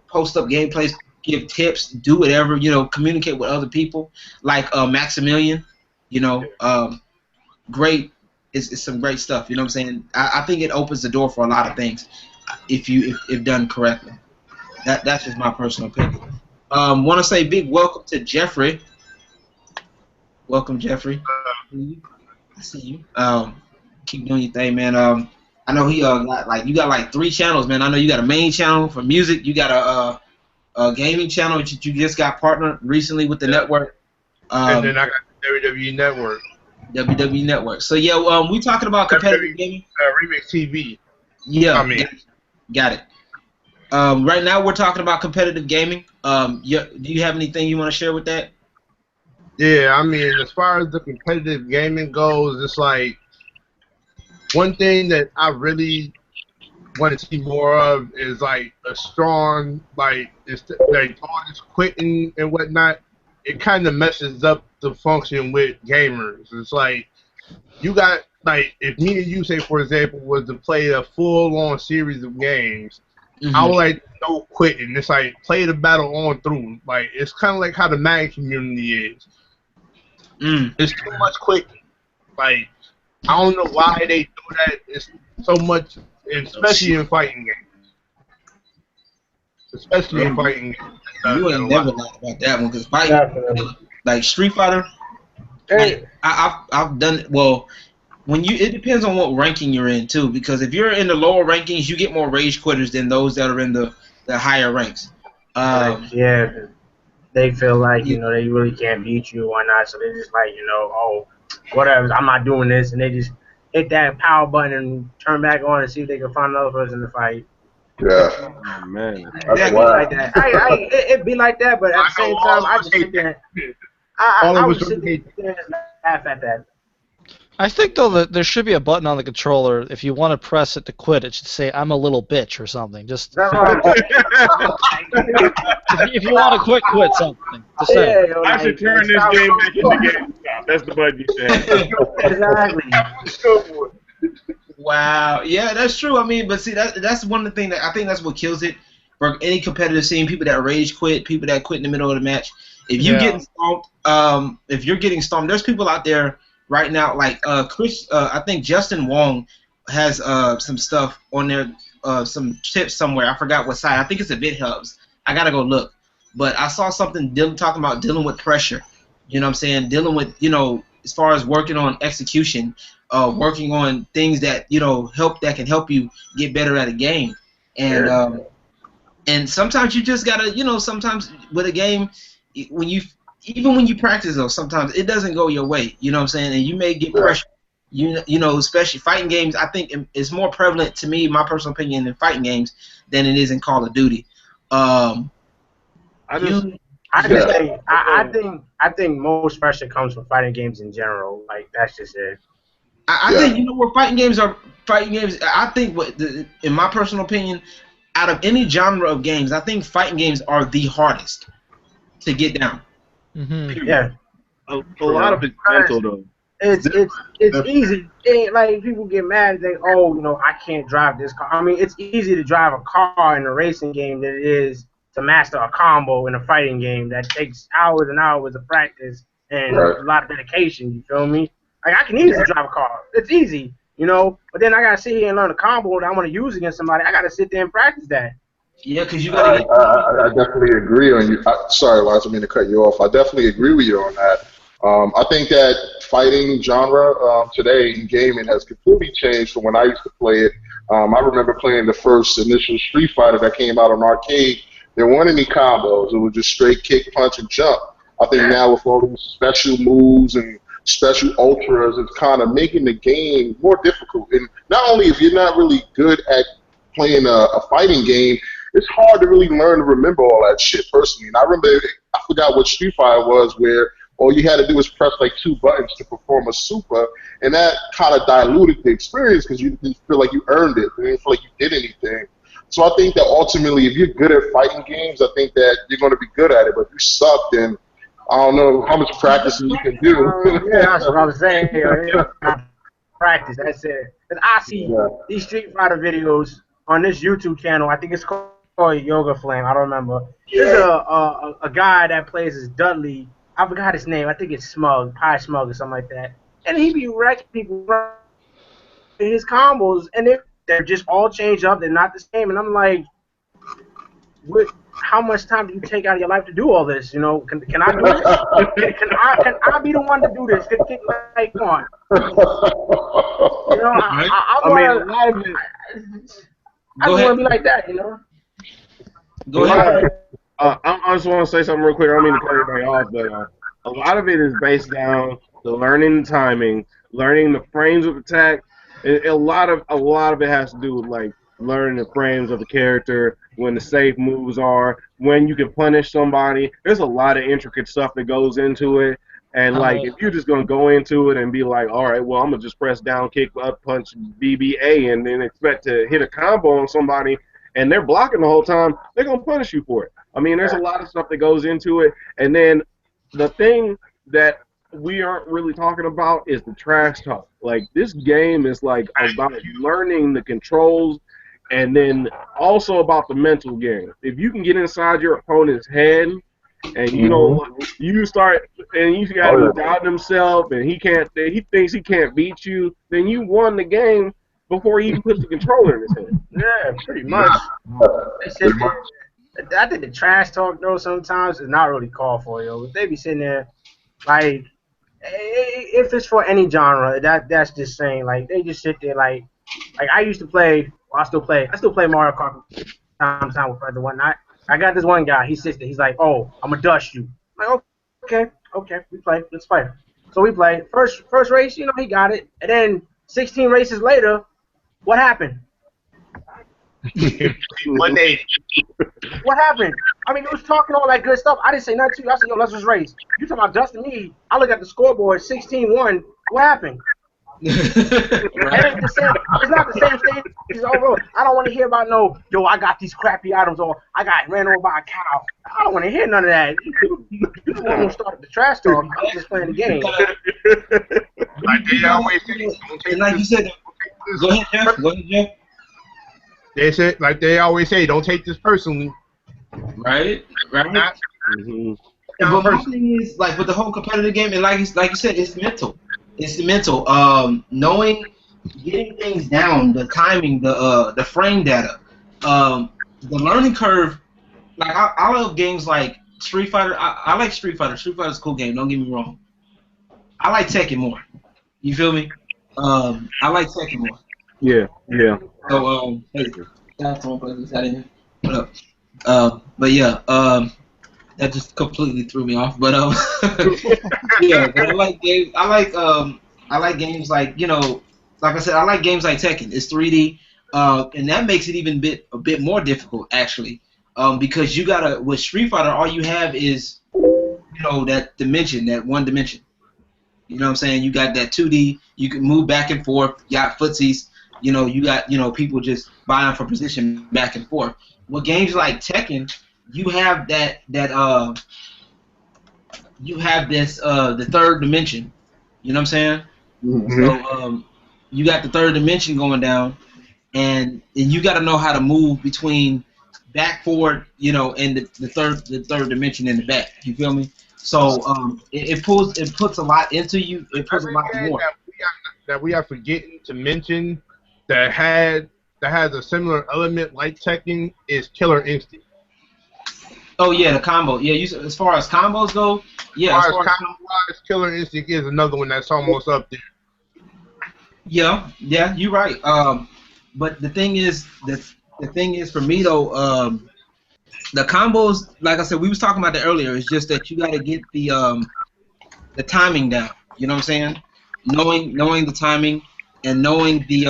post up gameplays, give tips, do whatever, communicate with other people, like Maximilian, great. It's some great stuff. You know what I'm saying? I think it opens the door for a lot of things if done correctly. That's just my personal opinion. Want to say big welcome to Jeffrey. Welcome, Jeffrey. I see you. Keep doing your thing, man. I know he you got like 3 channels, man. I know you got a main channel for music. You got a gaming channel that you just got partnered recently with the network. And then I got the WWE Network. WWE Network. So yeah, we talking about competitive gaming. Remix TV. Yeah, got it. Right now we're talking about competitive gaming. Do you have anything you want to share with that? Yeah, I mean, as far as the competitive gaming goes, it's like one thing that I really want to see more of is like a strong, like all this quitting and whatnot. It kind of messes up the function with gamers. It's like you got, like, if me and you, say for example, was to play a full-on series of games, I would like no quitting. It's like play the battle on through. Like it's kind of like how the Madden community is. It's too much quitting. Like I don't know why they do that. It's so much, especially in fighting games. Especially in fighting games. You ain't never lied about that one, because fighting, like Street Fighter, like, I've done well. It depends on what ranking you're in too, because if you're in the lower rankings, you get more rage quitters than those that are in the higher ranks. Yeah, they feel like they really can't beat you or whatnot, so they're just like oh whatever, I'm not doing this, and they just hit that power button and turn back on and see if they can find another person to fight. Yeah. Oh, man. It'd be like that. It'd be like that, but at the same time, I just sit there. I would sit there and laugh at that. I think though that there should be a button on the controller. If you want to press it to quit, it should say "I'm a little bitch" or something. Just if you want to quit something. To say. Yeah, I should turn this game back into GameStop. That's the button you said. Exactly. Wow. Yeah, that's true. I mean, but see, that's one of the things that I think that's what kills it for any competitive scene. People that rage quit, people that quit in the middle of the match. If you getting stomped, if you're getting stomped, there's people out there right now, like Chris. I think Justin Wong has some stuff on there, some tips somewhere. I forgot what site. I think it's a VidHubs. I gotta go look. But I saw something talking about dealing with pressure. You know what I'm saying? Dealing with, as far as working on execution, working on things that that can help you get better at a game. And and sometimes you just gotta, sometimes with a game, when you practice though, sometimes it doesn't go your way. You know what I'm saying? And you may get pressure. Especially fighting games. I think it's more prevalent to me, my personal opinion, in fighting games than it is in Call of Duty. I think most pressure comes from fighting games in general. Like that's just it. I think where fighting games. I think in my personal opinion, out of any genre of games, I think fighting games are the hardest to get down. Yeah, a lot of it's mental though. It's easy. Like people get mad and think, I can't drive this car. I mean, it's easy to drive a car in a racing game than it is to master a combo in a fighting game that takes hours and hours of practice and a lot of dedication. You feel me? Like I can easily drive a car. It's easy, But then I gotta sit here and learn a combo that I'm gonna use against somebody. I gotta sit there and practice that. Yeah, because you gotta get. I definitely agree on you. Sorry, Lars, I didn't mean to cut you off. I definitely agree with you on that. I think that fighting genre today in gaming has completely changed from when I used to play it. I remember playing the first initial Street Fighter that came out on arcade. There weren't any combos. It was just straight kick, punch, and jump. I think now with all these special moves and special ultras, it's kind of making the game more difficult. And not only if you're not really good at playing a fighting game, it's hard to really learn to remember all that shit personally. And I remember, I forgot what Street Fighter was, where all you had to do was press like 2 buttons to perform a super, and that kind of diluted the experience because you didn't feel like you earned it. You didn't feel like you did anything. So I think that ultimately, if you're good at fighting games, I think that you're going to be good at it. But if you suck, then I don't know how much practicing you can do. Yeah, that's what I was saying. Practice, that's it. Because I see these Street Fighter videos on this YouTube channel. I think it's called Yoga Flame. I don't remember. There's a guy that plays as Dudley. I forgot his name. I think it's Smug, Pie Smug or something like that. And he be wrecking people in his combos, and they're just all changed up. They're not the same. And I'm like, how much time do you take out of your life to do all this? Can I do this? Can I be the one to do this? Like, come on. I want to be like that. Go ahead. I just want to say something real quick. I don't mean to cut everybody off, but a lot of it is based down to learning the timing, learning the frames of attack. A lot of it has to do with like learning the frames of the character, when the safe moves are, when you can punish somebody. There's a lot of intricate stuff that goes into it. And like, if you're just gonna go into it and be like, all right, well, I'm gonna just press down, kick, up, punch, BBA, and then expect to hit a combo on somebody, and they're blocking the whole time, they're gonna punish you for it. I mean, there's a lot of stuff that goes into it. And then the thing that we aren't really talking about is the trash talk. Like, this game is like about learning the controls And then also about the mental game. If you can get inside your opponent's head and you start and you got him doubting himself and he thinks he can't beat you, then you won the game before he even puts the controller in his head. Yeah, pretty much. They sit there. I think the trash talk though sometimes is not really called for, yo. If they be sitting there like, if it's for any genre, that's just saying like they just sit there like I used to play. Well, I still play Mario Kart from time to time with friends and whatnot. I got this one guy. He sits there. He's like, "Oh, I'm gonna dust you." I'm like, okay, we play. Let's fight. So we play. First race, he got it. And then 16 races later, what happened? 180. What happened? I mean, it was talking all that good stuff. I didn't say nothing to you. I said, "Yo, let's just race." You talking about dusting me? I look at the scoreboard, 16-1. What happened? It ain't the same. It's not the same thing. It's over. I don't want to hear about yo, I got these crappy items, or I got ran over by a cow. I don't want to hear none of that. You the one who started the trash talk. I'm just playing the game. Like they always say, like you said, go ahead, Jeff. They said, like they always say, don't take this personally. Right. Not, But my thing is, like, with the whole competitive game, and like you said, it's mental. It's the mental. Knowing, getting things down, the timing, the frame data, the learning curve. Like, I love games like Street Fighter. I like Street Fighter. Street Fighter's a cool game. Don't get me wrong. I like Tekken more. You feel me? I like Tekken more. Yeah. So, hey, that's one place I didn't. What up? But yeah, that just completely threw me off. But yeah, but I like games. I like games like like I said, I like games like Tekken. It's 3D, and that makes it even a bit more difficult actually, because you gotta with Street Fighter, all you have is that dimension, that one dimension. You know what I'm saying? You got that 2D. You can move back and forth. You got footsies. You got people just vying for position back and forth. With games like Tekken, you have you have this the third dimension. You know what I'm saying? Mm-hmm. So you got the third dimension going down, and you got to know how to move between back, forward, and the third dimension in the back. You feel me? So it puts a lot into you. It puts a lot more. That we are forgetting to mention that has a similar element like Tekken is Killer Instinct. Oh yeah, the combo. Yeah, as far as combos go, yeah. As far as combo-wise, Killer Instinct is another one that's almost up there. Yeah, you're right. But the thing is for me though, the combos, like I said, we was talking about that earlier. It's just that you got to get the timing down. You know what I'm saying? Knowing the timing and knowing the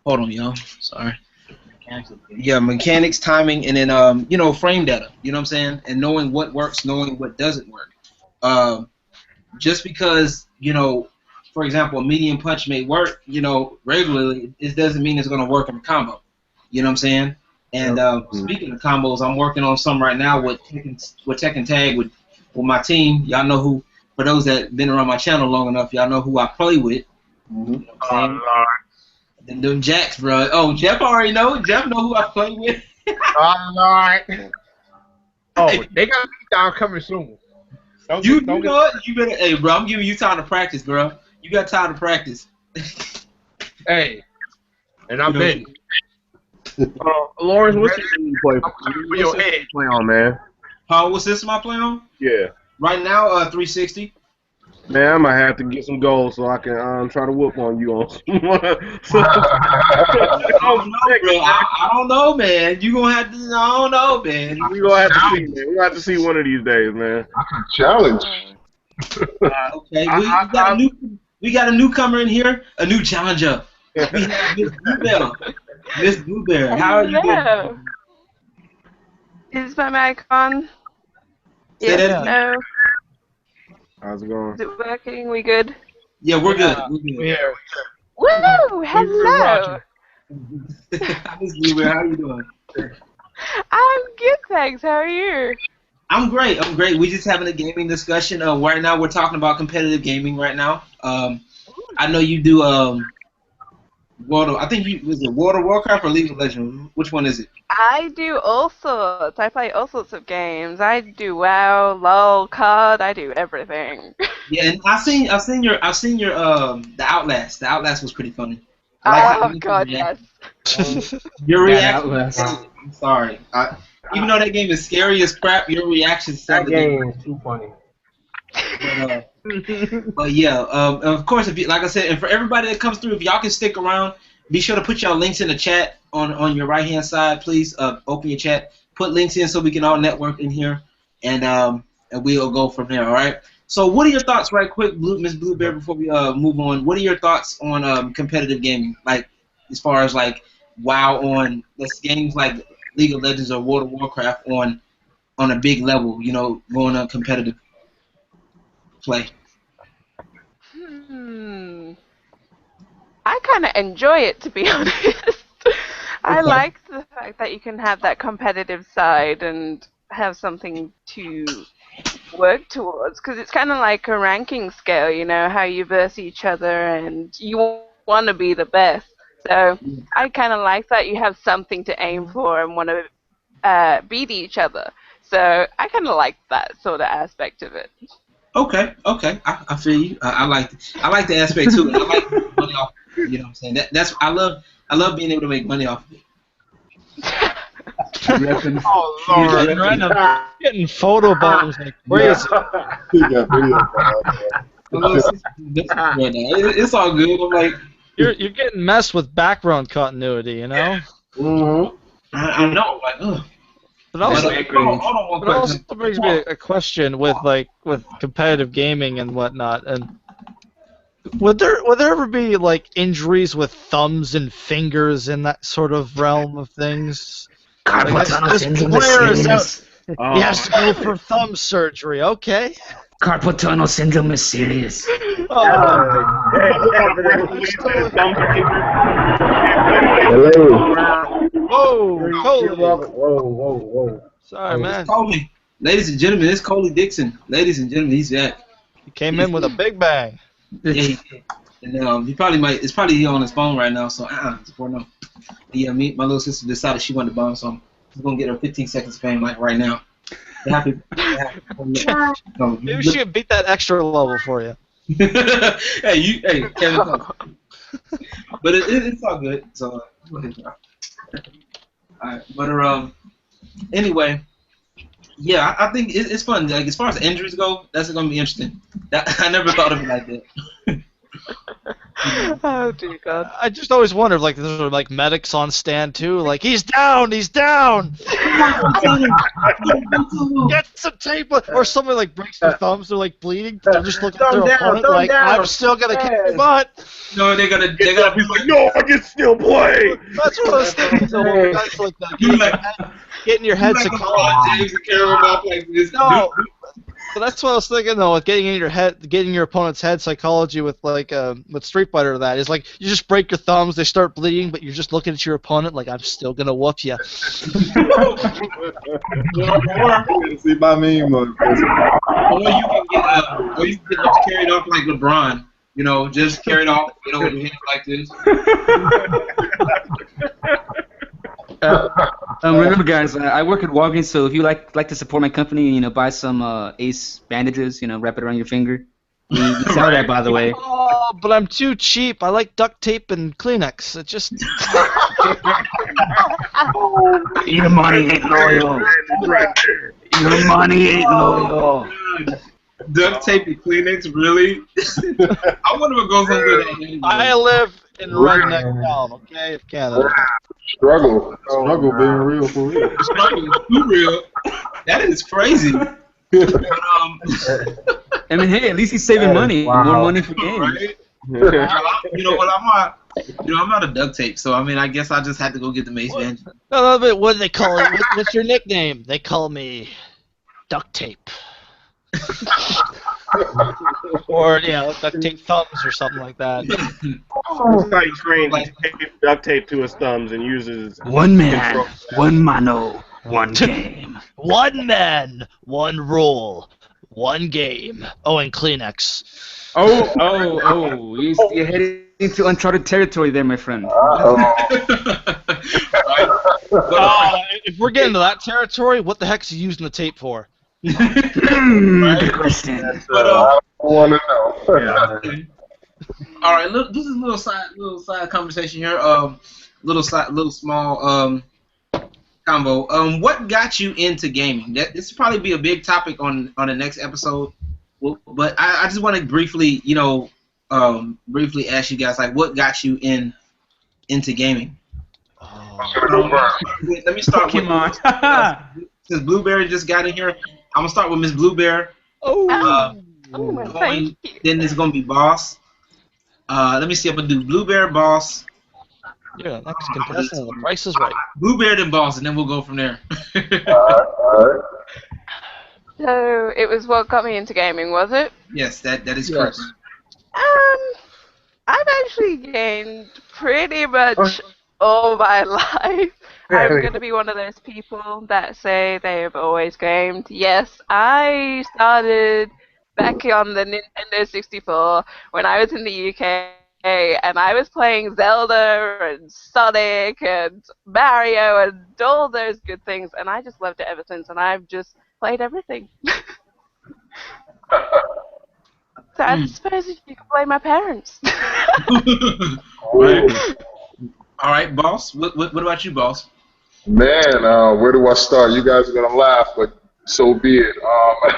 hold on, y'all. Sorry. Yeah, mechanics, timing, and then frame data. You know what I'm saying? And knowing what works, knowing what doesn't work. Just because for example, a medium punch may work, regularly, it doesn't mean it's going to work in a combo. You know what I'm saying? And speaking of combos, I'm working on some right now with Tekken Tag with my team. Y'all know who. For those that been around my channel long enough, y'all know who I play with. Mm-hmm. You know what I'm saying? Them Jacks, bro. Oh, Jeff already know. Jeff know who I play with. Oh, Lord. Oh, they got me down coming soon. You know what? You better. Hey, bro, I'm giving you time to practice, bro. You got time to practice. Hey, and I'm in. Lawrence, what's system you play? For your head. Play on, man. What system I play on? Yeah. Right now, 360. Man, I might have to get some goals so I can try to whoop on you on. I don't know, man. You gonna have to. I don't know, man. We gonna have to see, man. We gonna have to see one of these days, man. Challenge. Okay, we got a newcomer in here, a new challenger. We have Miss Bluebell. Miss Bluebell, how are you doing? Is my mic on? Say Yes, that no. How's it going? Is it working? We good? Yeah, we're good. We're good. Yeah. Woo! Hello! Miss Bluebell, how you doing? I'm good, thanks. How are you? I'm great. We're just having a gaming discussion. Right now, we're talking about competitive gaming right now. I know you do I think was it World of Warcraft or League of Legends? Which one is it? I do all sorts. I play all sorts of games. I do WoW, LOL, COD. I do everything. Yeah, and I've seen your the Outlast. The Outlast was pretty funny. I like how Oh God, yes. your That reaction. Outlast. I'm sorry. Even though that game is scary as crap, your reaction That sold the game is too funny. But yeah, of course, if you, like I said, and for everybody that comes through, if y'all can stick around, be sure to put y'all links in the chat on your right hand side, please. Open your chat, put links in so we can all network in here, and we'll go from there. All right. So, what are your thoughts, right quick, Miss Blueberry, before we move on? What are your thoughts on competitive gaming, like as far as like WoW on this games like League of Legends or World of Warcraft on a big level? You know, going on competitive play. I kind of enjoy it, to be honest. I Okay. like the fact that you can have that competitive side and have something to work towards, because it's kind of like a ranking scale, you know, how you verse each other and you want to be the best. So I kind of like that you have something to aim for and want to beat each other. So I kind of like that sort of aspect of it. Okay, I feel you. I like the aspect too. And I like making money off. You know what I'm saying? That's I love being able to make money off. Oh Lord, getting photo bombs like crazy. It's all good. I'm like, You're getting messed with background continuity, you know. I know. Like, ugh. But also, hold on one but also question. brings me a question with competitive gaming and whatnot. And would there ever be like injuries with thumbs and fingers in that sort of realm of things? Like this player is out. He has to go for thumb surgery. Okay. Carpal tunnel syndrome is serious. Whoa. Sorry, man. Coley. Ladies and gentlemen, it's Coley Dixon. Ladies and gentlemen, he's back. He came in with a big bang. Yeah, and he probably might. It's probably on his phone right now. So no. Yeah, my little sister decided she wanted to bomb, so I'm gonna get her 15 seconds of fame like right now. Happy. Maybe she could beat that extra level for you. hey, Kevin. But it's all good. So, alright, but anyway, yeah, I think it's fun. Like as far as injuries go, that's gonna be interesting. I never thought of it like that. Oh dear God! I just always wondered, like, there's like medics on stand too, like he's down. Get some tape, or someone like breaks their thumbs, they're like bleeding. They're just looking at their opponent, like I'm still gonna kick your butt. No, they're gonna be like, no, I can still play. That's what I was thinking. So guys like that, getting your head psychology. No. So that's what I was thinking though, with getting your opponent's head psychology with with Street Fighter. That is like you just break your thumbs, they start bleeding, but you're just looking at your opponent like I'm still gonna whoop you. See my meme. Or you can get carried off like LeBron. You know, just carried off. You know, with your hands like this. Remember, guys, I work at Walgreens, so if you like to support my company, buy some Ace bandages, wrap it around your finger. We sell that, by the way. Oh, but I'm too cheap. I like duct tape and Kleenex. It just. Your money ain't loyal. Your money ain't loyal. Duct tape and Kleenex, really? I wonder what goes on with that. I live in redneck town, okay, of Canada. Struggle being real for real. Struggle too real. That is crazy. But, I mean, hey, at least he's saving money. Wow. More money for games. Right? You know what? I'm not a duct tape, so I mean, I guess I just had to go get the mace band. No, but what do they call it? What's your nickname? They call me duct tape. Or duct tape thumbs or something like that. That's how he trains. He tapes duct tape to his thumbs and uses One man, one mano, one game. One man, one rule, one game. Oh, and Kleenex. Oh! You're heading into uncharted territory there, my friend. If we're getting to that territory, what the heck is he using the tape for? Good question. I want to know. Yeah. All right, look, this is a little side conversation here. Little small combo. What got you into gaming? This will probably be a big topic on the next episode. But I just want to briefly, briefly ask you guys, like, what got you into gaming? Let me start with since Blueberry just got in here. I'm gonna start with Miss Blueberry. Thank you. Then it's gonna be Boss. Let me see if I do Blueberry, Boss. Yeah, next contestant. The Price is Right. Blueberry then Boss, and then we'll go from there. All right. So it was what got me into gaming, was it? Yes, that is correct. I've actually gamed pretty much all my life. I'm going to be one of those people that say they have always gamed. Yes, I started back on the Nintendo 64 when I was in the UK, and I was playing Zelda and Sonic and Mario and all those good things, and I just loved it ever since, and I've just played everything. So I suppose you can blame my parents. All right, Boss. What about you, Boss? Man, where do I start? You guys are gonna laugh, but so be it.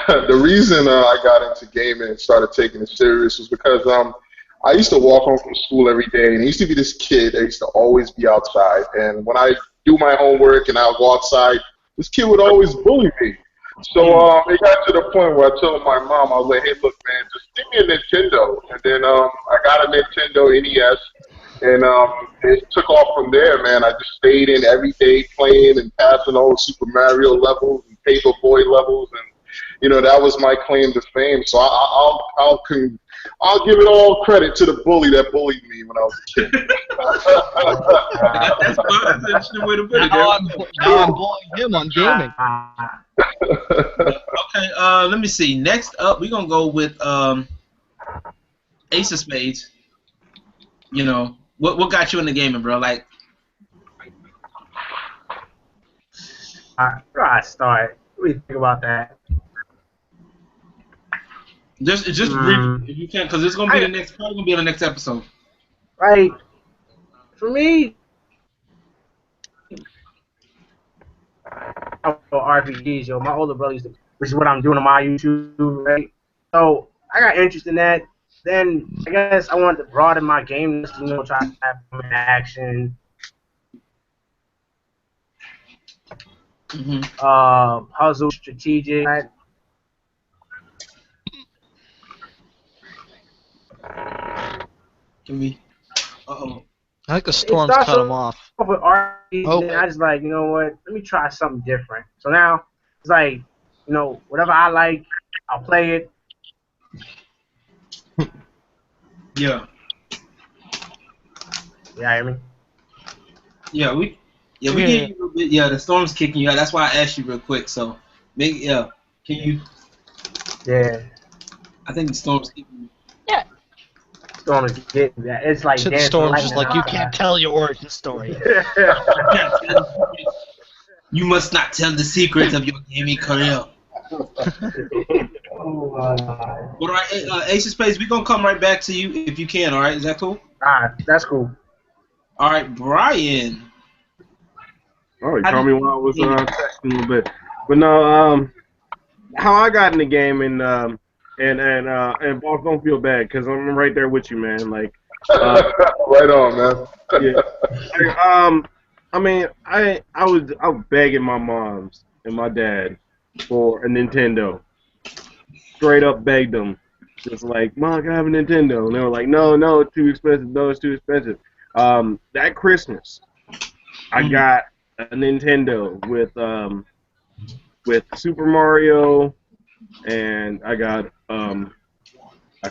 The reason I got into gaming and started taking it serious was because I used to walk home from school every day, and I used to be this kid that used to always be outside. And when I do my homework and I'll go outside, this kid would always bully me. So it got to the point where I told my mom, I was like, hey, look, man, just give me a Nintendo. And then I got a Nintendo NES, and it took off from there, man. I just stayed in every day playing and passing all the Super Mario levels and Paper Boy levels, and that was my claim to fame. So I'll give it all credit to the bully that bullied me when I was a kid. That's an interesting way to put it. Now I'm bullying him on gaming. Okay, let me see. Next up, we're gonna go with Ace of Spades. What got you into gaming, bro? Like, where do I start? What do you think about that? just brief if you can, because it's gonna be probably gonna be on the next episode. Right. For me, RPGs, yo. My older brother used to, which is what I'm doing on my YouTube, right? So I got interested in that. Then I guess I wanted to broaden my game list, try to have some action. Puzzle, strategic. Can we? Uh-oh. I think the storm's cut him off. With RPGs, and I just like, you know what? Let me try something different. So now it's like, whatever I like, I'll play it. Yeah. Yeah, hear me? Yeah, we get you a little bit. Yeah, the storm's kicking you out. That's why I asked you real quick. So, can you? Yeah. I think the storm's kicking you. Yeah. Storm is getting that. It's like the storm's just like, you can't tell your origin story. You must not tell the secrets of your gaming career. All right, Ace of Spades, we're going to come right back to you if you can, all right? Is that cool? That's cool. All right, Brian. Oh, you called me while I was texting a little bit. But no, how I got in the game, and boss, don't feel bad, because I'm right there with you, man. Like, right on, man. Yeah. I mean, I was begging my moms and my dad for a Nintendo. Straight up begged them. Just like, Mom, can I have a Nintendo? And they were like, no, it's too expensive. No, it's too expensive. That Christmas, I got a Nintendo with Super Mario, and I got I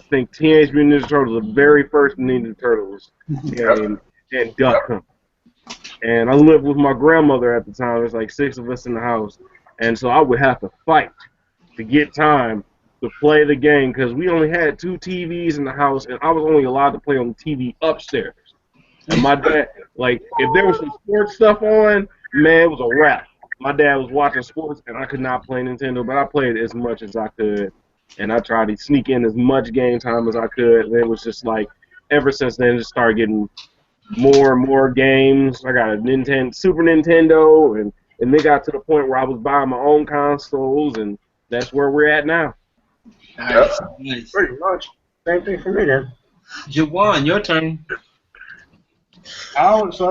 think Teenage Mutant Ninja Turtles, the very first Ninja Turtles, and Duck Hunt. And I lived with my grandmother at the time. There's like 6 of us in the house, and so I would have to fight to get time to play the game because we only had 2 TVs in the house, and I was only allowed to play on the TV upstairs. And my dad, like, if there was some sports stuff on, man, it was a wrap. My dad was watching sports, and I could not play Nintendo, but I played as much as I could, and I tried to sneak in as much game time as I could. And it was just like, ever since then, just started getting more and more games. I got a Super Nintendo, and they got to the point where I was buying my own consoles, and that's where we're at now. Nice. Nice. Pretty much. Same thing for me then. Jawan, your turn. I would say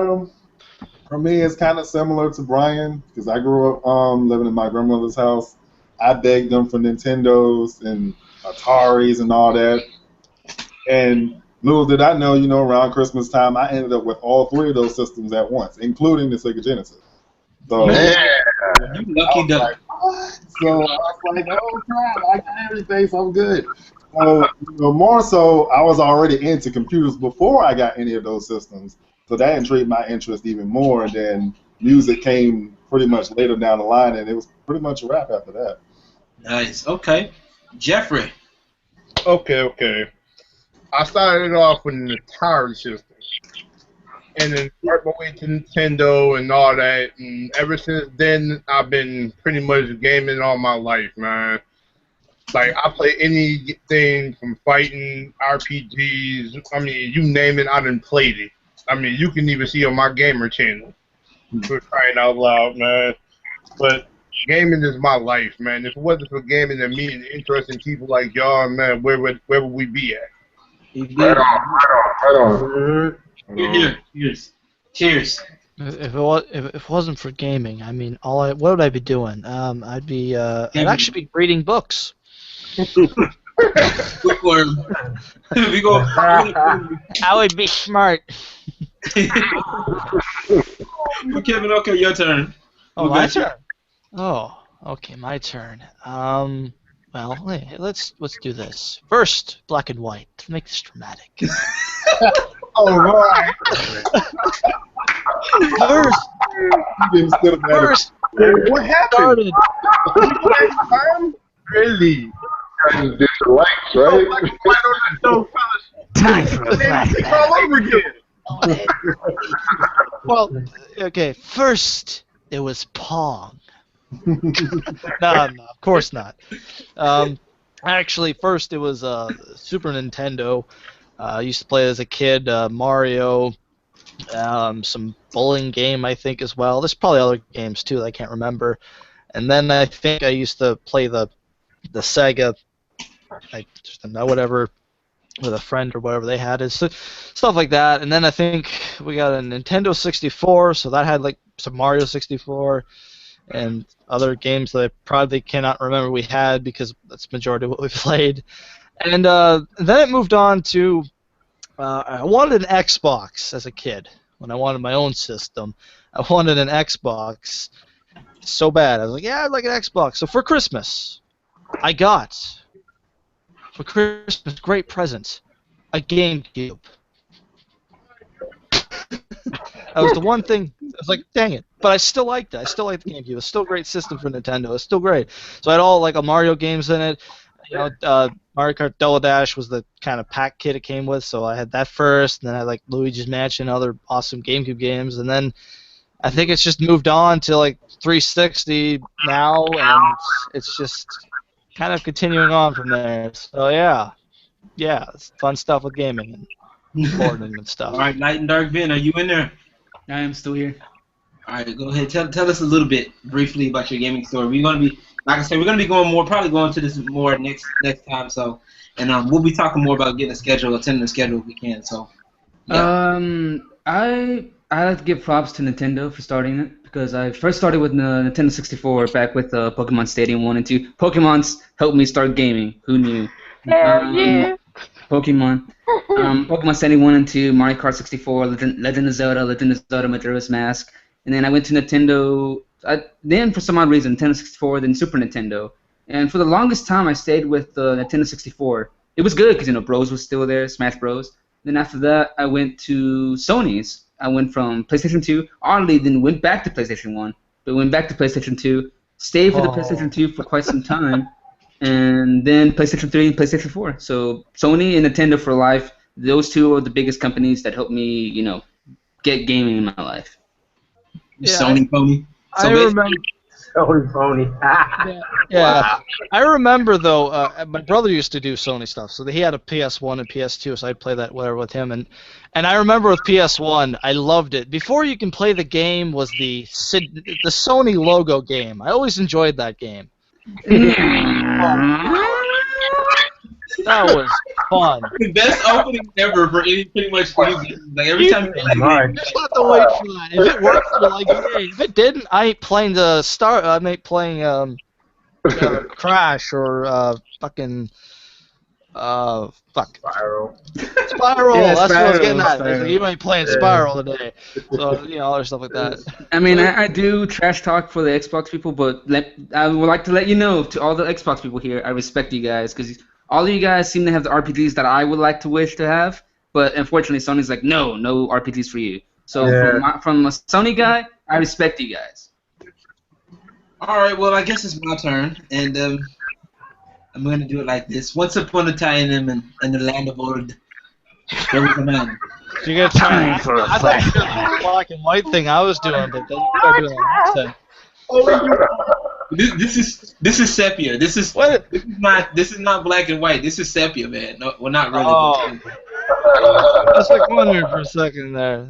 for me it's kind of similar to Brian because I grew up living in my grandmother's house. I begged them for Nintendos and Ataris and all that. And little did I know, around Christmas time, I ended up with all 3 of those systems at once, including the Sega Genesis. So, You lucky duck. like, what? So I was like, oh crap, I got everything, so I'm good. So, more so, I was already into computers before I got any of those systems. So that intrigued my interest even more. And then music came pretty much later down the line, and it was pretty much a wrap after that. Nice. Okay. Jeffrey. Okay. I started off with an Atari system, and then worked my way to Nintendo and all that. And ever since then, I've been pretty much gaming all my life, man. Like, I play anything from fighting, RPGs, I mean, you name it, I done played it. I mean, you can even see on my gamer channel. For crying out loud, man. But gaming is my life, man. If it wasn't for gaming and meeting interesting people like y'all, man, where would we be at? Right on. Cheers. If it wasn't for gaming, I mean, what would I be doing? I'd actually be reading books. Bookworm. We go. I would be smart. Kevin, okay, your turn. Oh, my turn. Oh, okay, my turn. Well, hey, let's do this. First, black and white. Make this dramatic. All right. First, What happened? started. Really? Did the lights, right? Time for a It's flashback. all over again. Well, okay. First, it was Pong. No, of course not. Actually, first it was Super Nintendo. I used to play as a kid, Mario, some bowling game I think as well. There's probably other games too that I can't remember. And then I think I used to play the Sega, whatever, with a friend or whatever they had, so stuff like that. And then I think we got a Nintendo 64, so that had like some Mario 64 and other games that I probably cannot remember we had because that's the majority of what we played. And then it moved on to I wanted an Xbox as a kid. When I wanted my own system, I wanted an Xbox so bad. I was like, yeah, I'd like an Xbox. So for Christmas, I got, great present, a GameCube. That was the one thing. I was like, dang it. But I still liked it. I still liked the GameCube. It's still a great system for Nintendo. It's still great. So I had all like Mario games in it. Mario Kart Double Dash was the kind of pack kit it came with, so I had that first. And then I had like Luigi's Mansion and other awesome GameCube games. And then I think it's just moved on to like 360 now, and it's just kind of continuing on from there. So yeah, it's fun stuff with gaming and boarding and stuff. All right, LightandDark Ven, are you in there? I am still here. All right, go ahead. Tell us a little bit briefly about your gaming story. We're gonna be, like I said, we're gonna be probably going to this more next time. So, and we'll be talking more about getting a schedule, attending the schedule if we can. So, yeah. I like to give props to Nintendo for starting it because I first started with Nintendo 64 back with Pokemon Stadium 1 and 2. Pokemon's helped me start gaming. Who knew? Yeah. Pokemon. Pokemon Stadium 1 and 2, Mario Kart 64, Legend of Zelda Majora's Mask. And then I went to Nintendo, then for some odd reason, Nintendo 64, then Super Nintendo. And for the longest time, I stayed with Nintendo 64. It was good because, Bros was still there, Smash Bros. Then after that, I went to Sony's. I went from PlayStation 2, oddly, then went back to PlayStation 1, but went back to PlayStation 2, stayed for the PlayStation 2 for quite some time, and then PlayStation 3 and PlayStation 4. So Sony and Nintendo for life. Those two are the biggest companies that helped me, get gaming in my life. Yeah, Sony pony. I remember. Sony phony. Yeah. Wow. I remember though. My brother used to do Sony stuff, so he had a PS1 and PS2, so I'd play that whatever with him. And I remember with PS1, I loved it. Before you can play the game was the Sony logo game. I always enjoyed that game. That was fun. The best opening ever for pretty much any game. Like every time you play Mark. Just have to wait for that. If it worked, like yay. If it didn't, I ain't playing I ain't playing Crash or fucking fuck. Spiral. Spiral. Yeah, That's what I was getting at. Spiral. Like, you ain't playing Spiral today. So other stuff like that. I mean, I do trash talk for the Xbox people, but I would like to let you know, to all the Xbox people here, I respect you guys, because all of you guys seem to have the RPGs that I would like to wish to have, but unfortunately Sony's like, no RPGs for you. So from a Sony guy, I respect you guys. All right, well, I guess it's my turn, and I'm going to do it like this. Once upon a time in the land of old, there was a man. So you're gonna try for a flash. The black and white thing I was doing, but then you started doing the This is sepia. This is not black and white. This is sepia, man. No, well, not really. Oh. I was like wondering for a second there.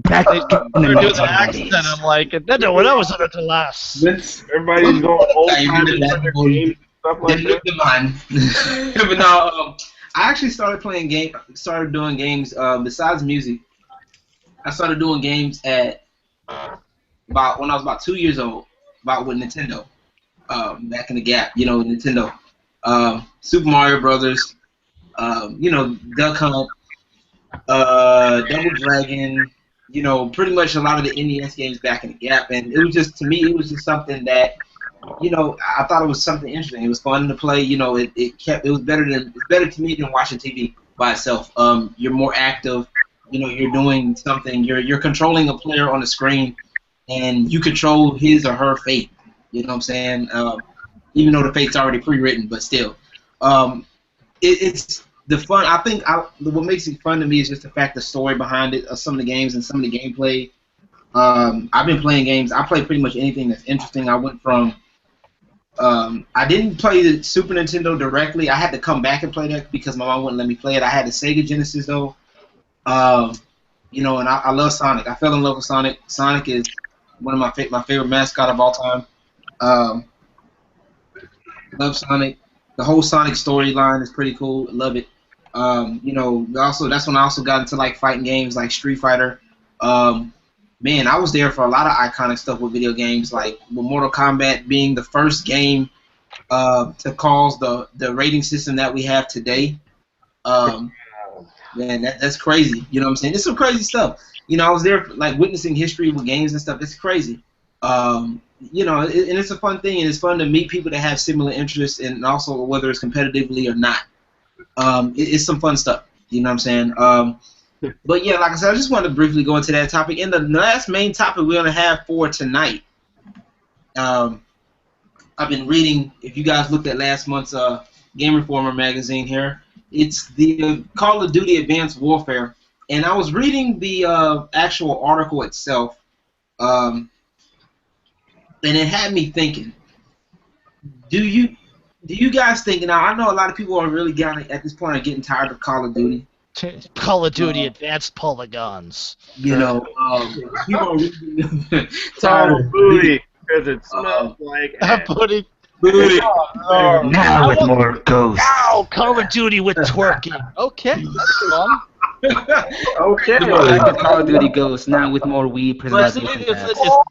They're doing the accent. I'm like, no, when I was in it to last. Everybody's going old time and stuff like that. But no, I actually started doing games. Besides music, I started doing games at when I was about 2 years old. With Nintendo, back in the gap, Nintendo, Super Mario Brothers, Duck Hunt, Double Dragon, pretty much a lot of the NES games back in the gap, and it was just, to me, it was just something that, I thought it was something interesting. It was fun to play. It's better to me than watching TV by itself. You're more active. You're doing something. You're controlling a player on the screen, and you control his or her fate. You know what I'm saying? Even though the fate's already pre-written, but still, it's the fun. I think what makes it fun to me is just the fact, the story behind it, of some of the games and some of the gameplay. I've been playing games. I play pretty much anything that's interesting. I went from I didn't play the Super Nintendo directly. I had to come back and play that because my mom wouldn't let me play it. I had the Sega Genesis though. And I love Sonic. I fell in love with Sonic. Sonic is one of my favorite mascot of all time. Love Sonic. The whole Sonic storyline is pretty cool. Love it. Also that's when I also got into like fighting games like Street Fighter. Man, I was there for a lot of iconic stuff with video games, like with Mortal Kombat being the first game to cause the rating system that we have today. Man, that's crazy. You know what I'm saying? It's some crazy stuff. I was there like witnessing history with games and stuff. It's crazy. And it's a fun thing, and it's fun to meet people that have similar interests, and also whether it's competitively or not. It's some fun stuff. You know what I'm saying? But yeah, like I said, I just wanted to briefly go into that topic. And the last main topic we're going to have for tonight, I've been reading, if you guys looked at last month's Game Informer magazine here, it's the Call of Duty Advanced Warfare. And I was reading the actual article itself, and it had me thinking, do you guys think, now I know a lot of people are really at this point are getting tired of Call of Duty. Call of Duty Advanced Polygons. People are really Call of Booty, because it smells like booty. Booty. Now with more ghosts. Now Call of Duty with twerking. Okay, that's fun. Okay. Like the Call of Duty Ghosts, now with more Wii It's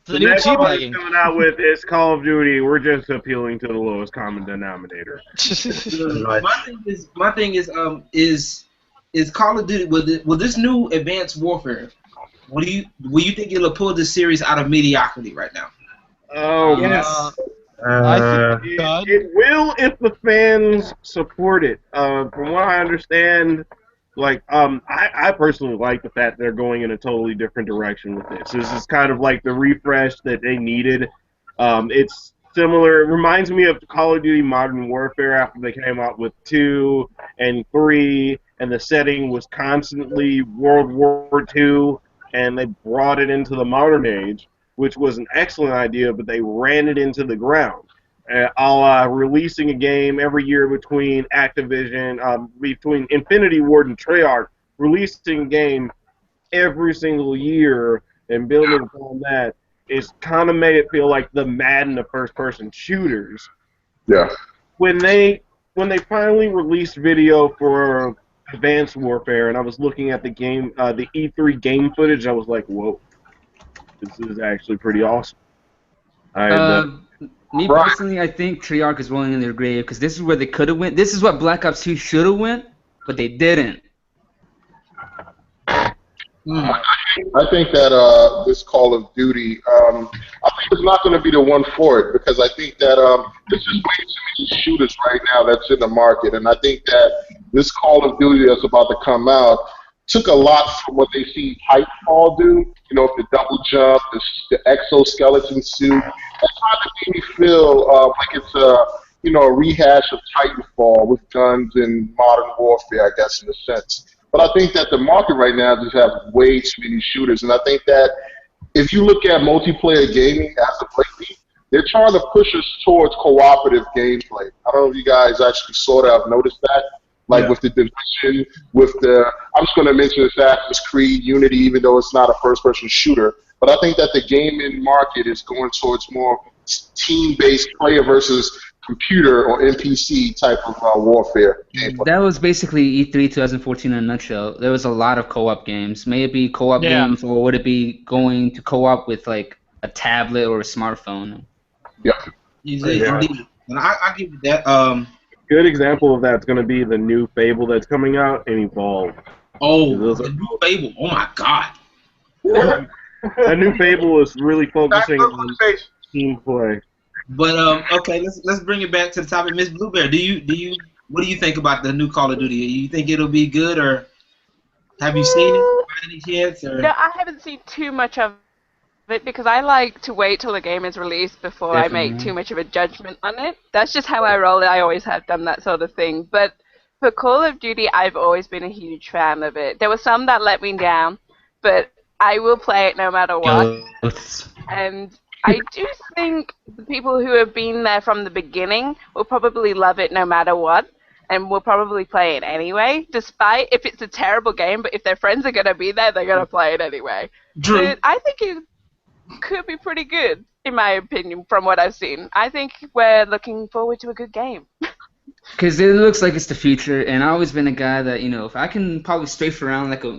the new next one teabagging. coming out with is Call of Duty. We're just appealing to the lowest common denominator. My thing is Call of Duty with this new Advanced Warfare? Will you think it'll pull this series out of mediocrity right now? Oh Yes. I think it will if the fans support it. From what I understand, like I personally like the fact they're going in a totally different direction with this. This is kind of like the refresh that they needed. It's similar. It reminds me of Call of Duty Modern Warfare after they came out with 2 and 3, and the setting was constantly World War II, and they brought it into the modern age, which was an excellent idea, but they ran it into the ground. Releasing a game every year between Activision, between Infinity Ward and Treyarch, releasing a game every single year and building upon that, it's kind of made it feel like the Madden of first-person shooters. Yeah. When they finally released video for Advanced Warfare, and I was looking at the game, the E3 game footage, I was like, whoa, this is actually pretty awesome. Me personally, I think Treyarch is rolling in their grave because this is where they could have went. This is what Black Ops 2 should have went, but they didn't. I think that this Call of Duty, I think it's not going to be the one for it because I think that there's just way too many shooters right now that's in the market, and I think that this Call of Duty that's about to come out took a lot from what they see Titanfall do. You know, the double jump, the exoskeleton suit. That kind of made me feel like it's a rehash of Titanfall with guns and modern warfare, I guess, in a sense. But I think that the market right now just has way too many shooters, and I think that if you look at multiplayer gaming as of lately, they're trying to push us towards cooperative gameplay. I don't know if you guys actually sort of have noticed that. Like with the Division, with the, I'm just going to mention Assassin's Creed, Unity, even though it's not a first-person shooter. But I think that the gaming market is going towards more team-based player versus computer or NPC type of warfare gameplay. That was basically E3 2014 in a nutshell. There was a lot of co-op games. May it be co-op games, or would it be going to co-op with like a tablet or a smartphone? Yeah. Indeed. And I give you that. Good example of that is going to be the new Fable that's coming out and Evolve. Oh, the new Fable! Oh my God! That new Fable is really focusing on team play. But okay, let's bring it back to the topic. Miss Blueberry, what do you think about the new Call of Duty? You think it'll be good, or have you seen it by any chance? Or? No, I haven't seen too much of it because I like to wait till the game is released before I make too much of a judgment on it. That's just how I roll. I always have done that sort of thing. But for Call of Duty, I've always been a huge fan of it. There were some that let me down, but I will play it no matter what. And I do think the people who have been there from the beginning will probably love it no matter what, and will probably play it anyway, despite if it's a terrible game, but if their friends are going to be there, they're going to play it anyway. But I think it could be pretty good, in my opinion, from what I've seen. I think we're looking forward to a good game. Because it looks like it's the future, and I've always been a guy that, you know, if I can probably strafe around like a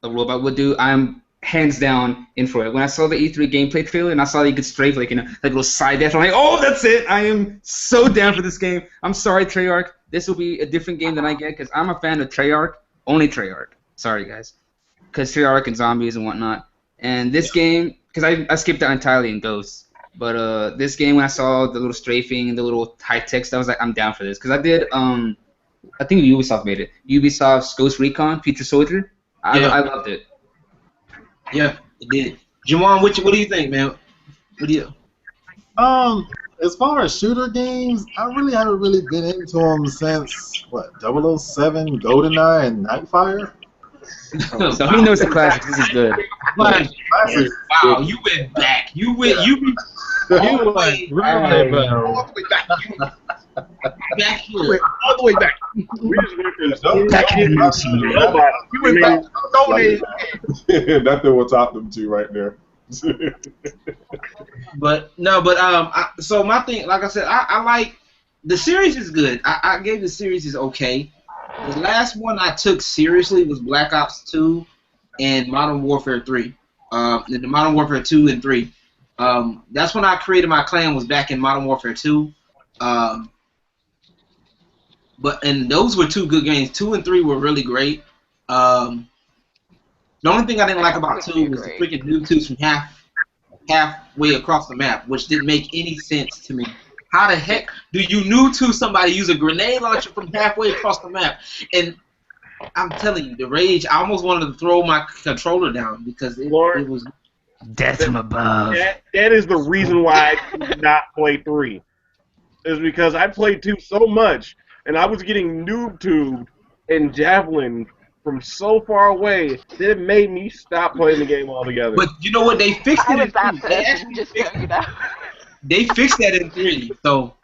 robot would do, I'm hands down in for it. When I saw the E3 gameplay trailer and I saw that you could strafe like a little side dash, I'm like, oh, that's it! I am so down for this game. I'm sorry, Treyarch. This will be a different game than I get because I'm a fan of Treyarch, only Treyarch. Sorry, guys. Because Treyarch and zombies and whatnot. And this game, because I skipped out entirely in Ghosts, but this game when I saw the little strafing and the little high text, I was like, I'm down for this. Because I did, I think Ubisoft made it. Ubisoft's Ghost Recon, Future Soldier. I loved it. Yeah, it did. Juwan, what do you think, man? What do you? As far as shooter games, I really haven't really been into them since what 007, GoldenEye, and Nightfire. So he knows the classics. This is good. Wow, you went back. You went back here. All the way back. We just went to Nothing will top them two right there. So my thing, like I said, I like the series is good. I gave the series is okay. The last one I took seriously was Black Ops 2 and Modern Warfare 3. The Modern Warfare 2 and 3. That's when I created my clan, was back in Modern Warfare 2. And those were two good games. 2 and 3 were really great. The only thing I didn't like about 2 was the freaking noob tubes from halfway across the map, which didn't make any sense to me. How the heck do you noob tube somebody use a grenade launcher from halfway across the map? And I'm telling you, the rage, I almost wanted to throw my controller down because it was... Death from above. That is the reason why I did not play 3. Is because I played 2 so much, and I was getting noob tubed and javelin from so far away that it made me stop playing the game altogether. But you know what? They fixed I it was in that 3. They person, actually just fixed so you know. They fixed that in 3, so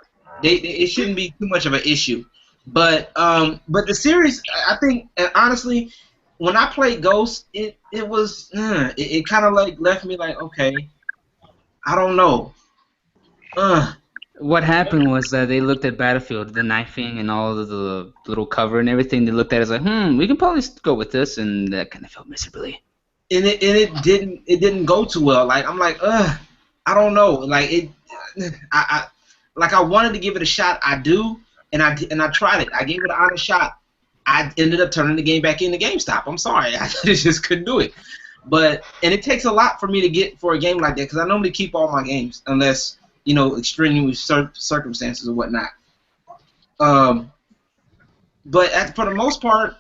it shouldn't be too much of an issue. But the series, I think, honestly, when I played Ghost, it kind of like left me like, okay, I don't know. What happened was that they looked at Battlefield, the knifing and all of the little cover and everything. They looked at it as like, we can probably go with this, and that kind of felt miserably. And it didn't go too well. Like I'm like, I don't know. Like I wanted to give it a shot. I do, and I tried it. I gave it an honest shot. I ended up turning the game back into GameStop. I'm sorry, I just couldn't do it. And it takes a lot for me to get for a game like that because I normally keep all my games unless extraneous circumstances or whatnot. But for the most part,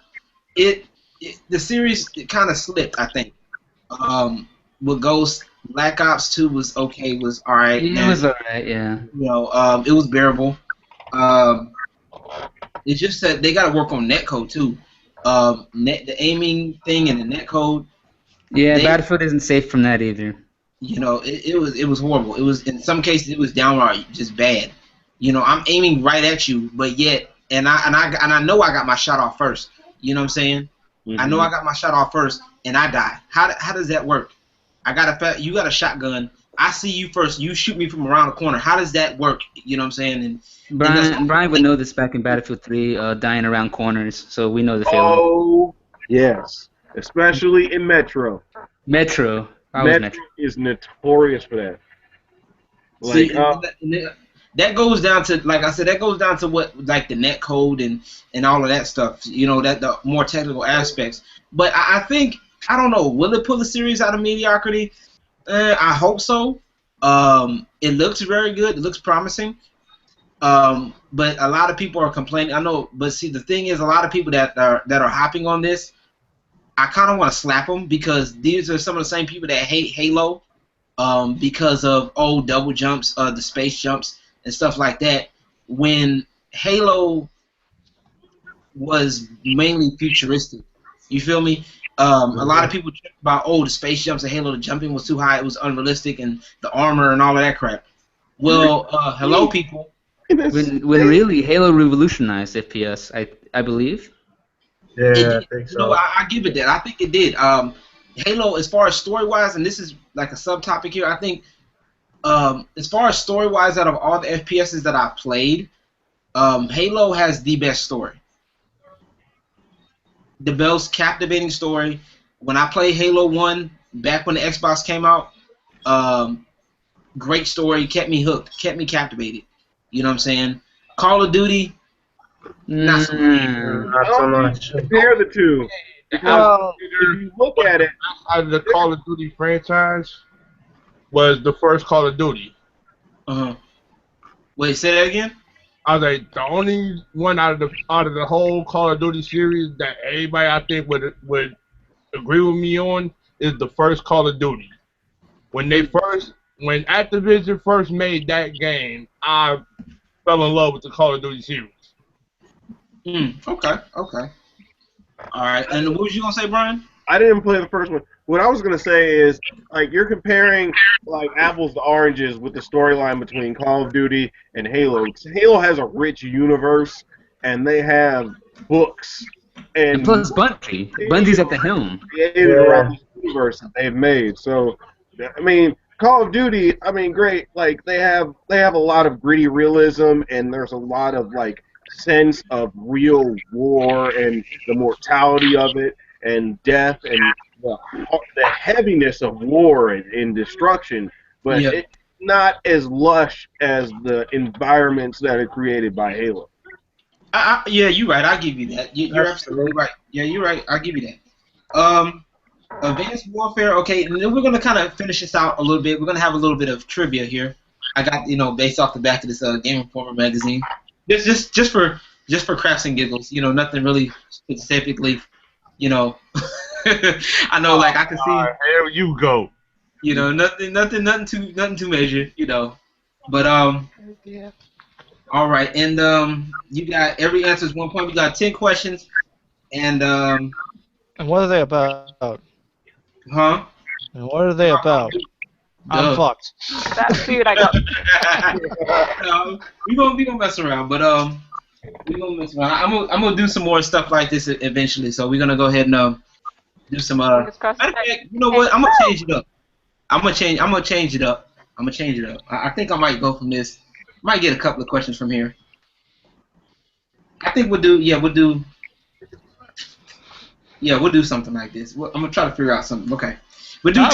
the series kind of slipped. I think. With Ghost, Black Ops 2 was okay. Was all right. It was all right. Yeah. It was bearable. It's just that they got to work on netcode too. The aiming thing and the netcode. Yeah, Battlefield isn't safe from that either. It was horrible. It was, in some cases, it was downright just bad. I'm aiming right at you, but yet, and I know I got my shot off first. You know what I'm saying? Mm-hmm. I know I got my shot off first, and I die. How does that work? You got a shotgun. I see you first. You shoot me from around the corner. How does that work? You know what I'm saying? And Brian would know this back in Battlefield 3, dying around corners. So we know the feeling. Oh yes, especially in Metro. Metro is notorious for that. Like, that goes down to, like I said, that goes down to what, like the net code and all of that stuff. That the more technical aspects. But I think, I don't know, will it pull the series out of mediocrity? I hope so. It looks very good. It looks promising. But a lot of people are complaining. I know, but see, the thing is, a lot of people that are hopping on this, I kind of want to slap them because these are some of the same people that hate Halo because of double jumps, the space jumps, and stuff like that. When Halo was mainly futuristic, you feel me? A lot of people talk about the space jumps in Halo, the jumping was too high, it was unrealistic, and the armor and all of that crap. Well, hello, people. When really Halo revolutionized FPS, I believe. Yeah, I think so. I give it that. I think it did. Halo, as far as story-wise, and this is like a subtopic here, I think as far as story-wise, out of all the FPSs that I've played, Halo has the best story. The most captivating story. When I played Halo 1, back when the Xbox came out, great story, kept me hooked, kept me captivated. You know what I'm saying? Call of Duty, not so much. Compare the two. Because if you look at it, out of the Call of Duty franchise, was the first Call of Duty. Wait, say that again? I was like, the only one out of the whole Call of Duty series that everybody I think would agree with me on is the first Call of Duty. When Activision first made that game, I fell in love with the Call of Duty series. Okay. All right, and what was you gonna say, Brian? I didn't play the first one. What I was gonna say is, like, you're comparing like apples to oranges with the storyline between Call of Duty and Halo. Halo has a rich universe, and they have books and plus Bungie's at the helm. Around the universe that they've made. So, I mean, Call of Duty, I mean, great. Like, they have a lot of gritty realism, and there's a lot of like sense of real war and the mortality of it and death and the heaviness of war and destruction, but it's not as lush as the environments that are created by Halo. Yeah, you're right. I'll give you that. You're absolutely right. Yeah, you're right. I'll give you that. Advanced Warfare. Okay, and then we're gonna kind of finish this out a little bit. We're gonna have a little bit of trivia here. I got based off the back of this Game Informer magazine. Just for crafts and giggles. Nothing really specifically. I know, like I can see. Here you go. You know, nothing too major. You know, but Yeah. all right, and you got every answer is 1 point. We got 10 questions, and And what are they about? huh? And what are they about? I'm Duh. fucked. That food I got. We gonna mess around, but we gonna mess around. I'm gonna do some more stuff like this eventually. So we're gonna go ahead and do some Fingers crossed. matter of fact, you know what? I'm gonna change it up. I'm gonna change it up. I think I might go from this. Might get a couple of questions from here. I think we'll do something like this. I'm gonna try to figure out something. Okay, we'll do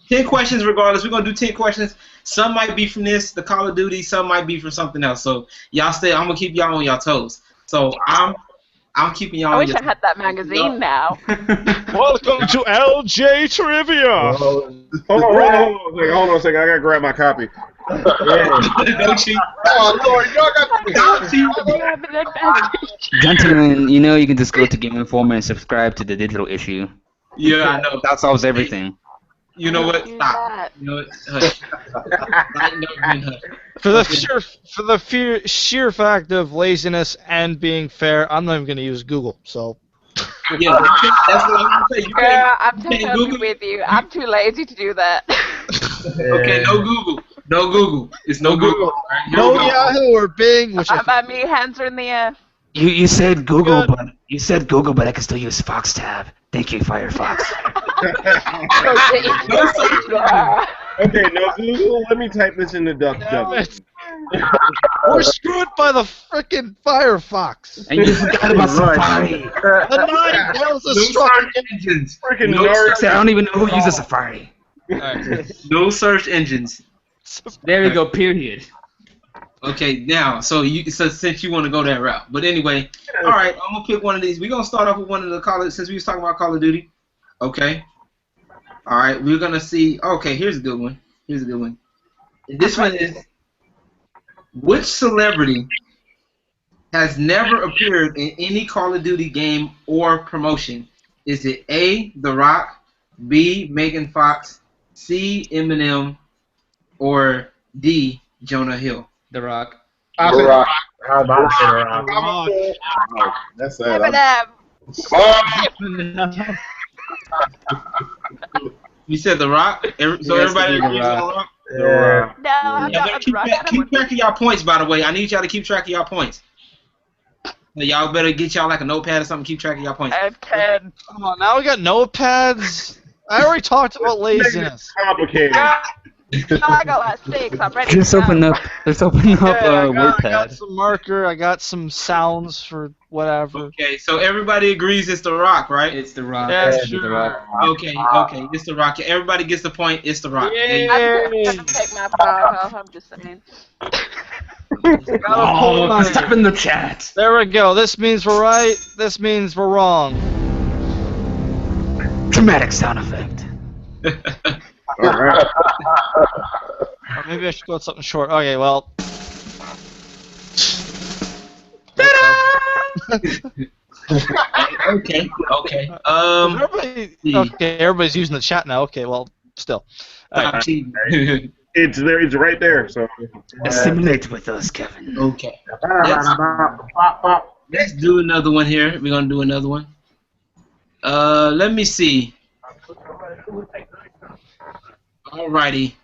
10 questions regardless. We're gonna do 10 questions. Some might be from this, the Call of Duty. Some might be from something else. So y'all stay. I'm gonna keep y'all on y'all toes. So I'm keeping y'all. I on wish your I had that magazine now. Welcome to LJ Trivia. Hold on a second. I gotta grab my copy. Don't cheat. Oh Lord, y'all got Don't cheat. Gentlemen, you know you can just go to Game Informer and subscribe to the digital issue. Yeah, I know. That solves everything. You know what? Do Stop. that. You know what? Hush. LightandDark Ven, hush. For the sheer fact of laziness and being fair, I'm not even gonna use Google. So Yeah, that's what I'm gonna say. You Girl, I'm can't totally Google. with you. I'm too lazy to do that. Okay, no Google. No Google. It's no Google. All right, here we no go. Yahoo or Bing, which How about me? Hands are in the air. You said Google, Good. but I can still use Fox tab. Thank you, Firefox. Okay, no Google. Let me type this into DuckDuck. we're screwed by the frickin' Firefox. And you forgot about Safari. The 9,000 No struck search engines. Freaking No nerd. I don't even know who uses Safari. No search engines. There we go. Period. Okay, now, so since you want to go that route, but anyway, all right, I'm gonna pick one of these. We're gonna start off with one of the since we was talking about Call of Duty. Okay. All right, we're gonna see. Okay, here's a good one. This one is: which celebrity has never appeared in any Call of Duty game or promotion? Is it A, The Rock, B, Megan Fox, C, Eminem, or D, Jonah Hill? The Rock. The Rock. I was about to say that. That's sad. Eminem. You said The Rock? So everybody agrees on The Rock? Yeah. No, I'm Y'all not better on keep rock. keep track of y'all points, by the way. I need y'all to keep track of y'all points. Y'all better get y'all like a notepad or something. Keep track of y'all points. I have 10. Come on, now we got notepads. I already talked about laziness. Complicated. No, I got like 6. I'm ready Let's to go. open up. Let's open up I got WordPad. some marker. I got some sounds for whatever. Okay, so everybody agrees it's The Rock, right? It's The Rock. Yeah, It's sure. The Rock. Okay, it's The Rock. Everybody gets the point. It's The Rock. Yay! I'm gonna take my power. I'm just saying. Oh, let's type in the chat. There we go. This means we're right. This means we're wrong. Dramatic sound effect. Alright. Or maybe I should go with something short. Okay, well. Okay. Everybody's using the chat now. Okay, well, still. Stop cheating. It's there. It's right there. So. Assimilate with us, Kevin. Okay. Let's do another one here. We're gonna do another one. Let me see. Alrighty.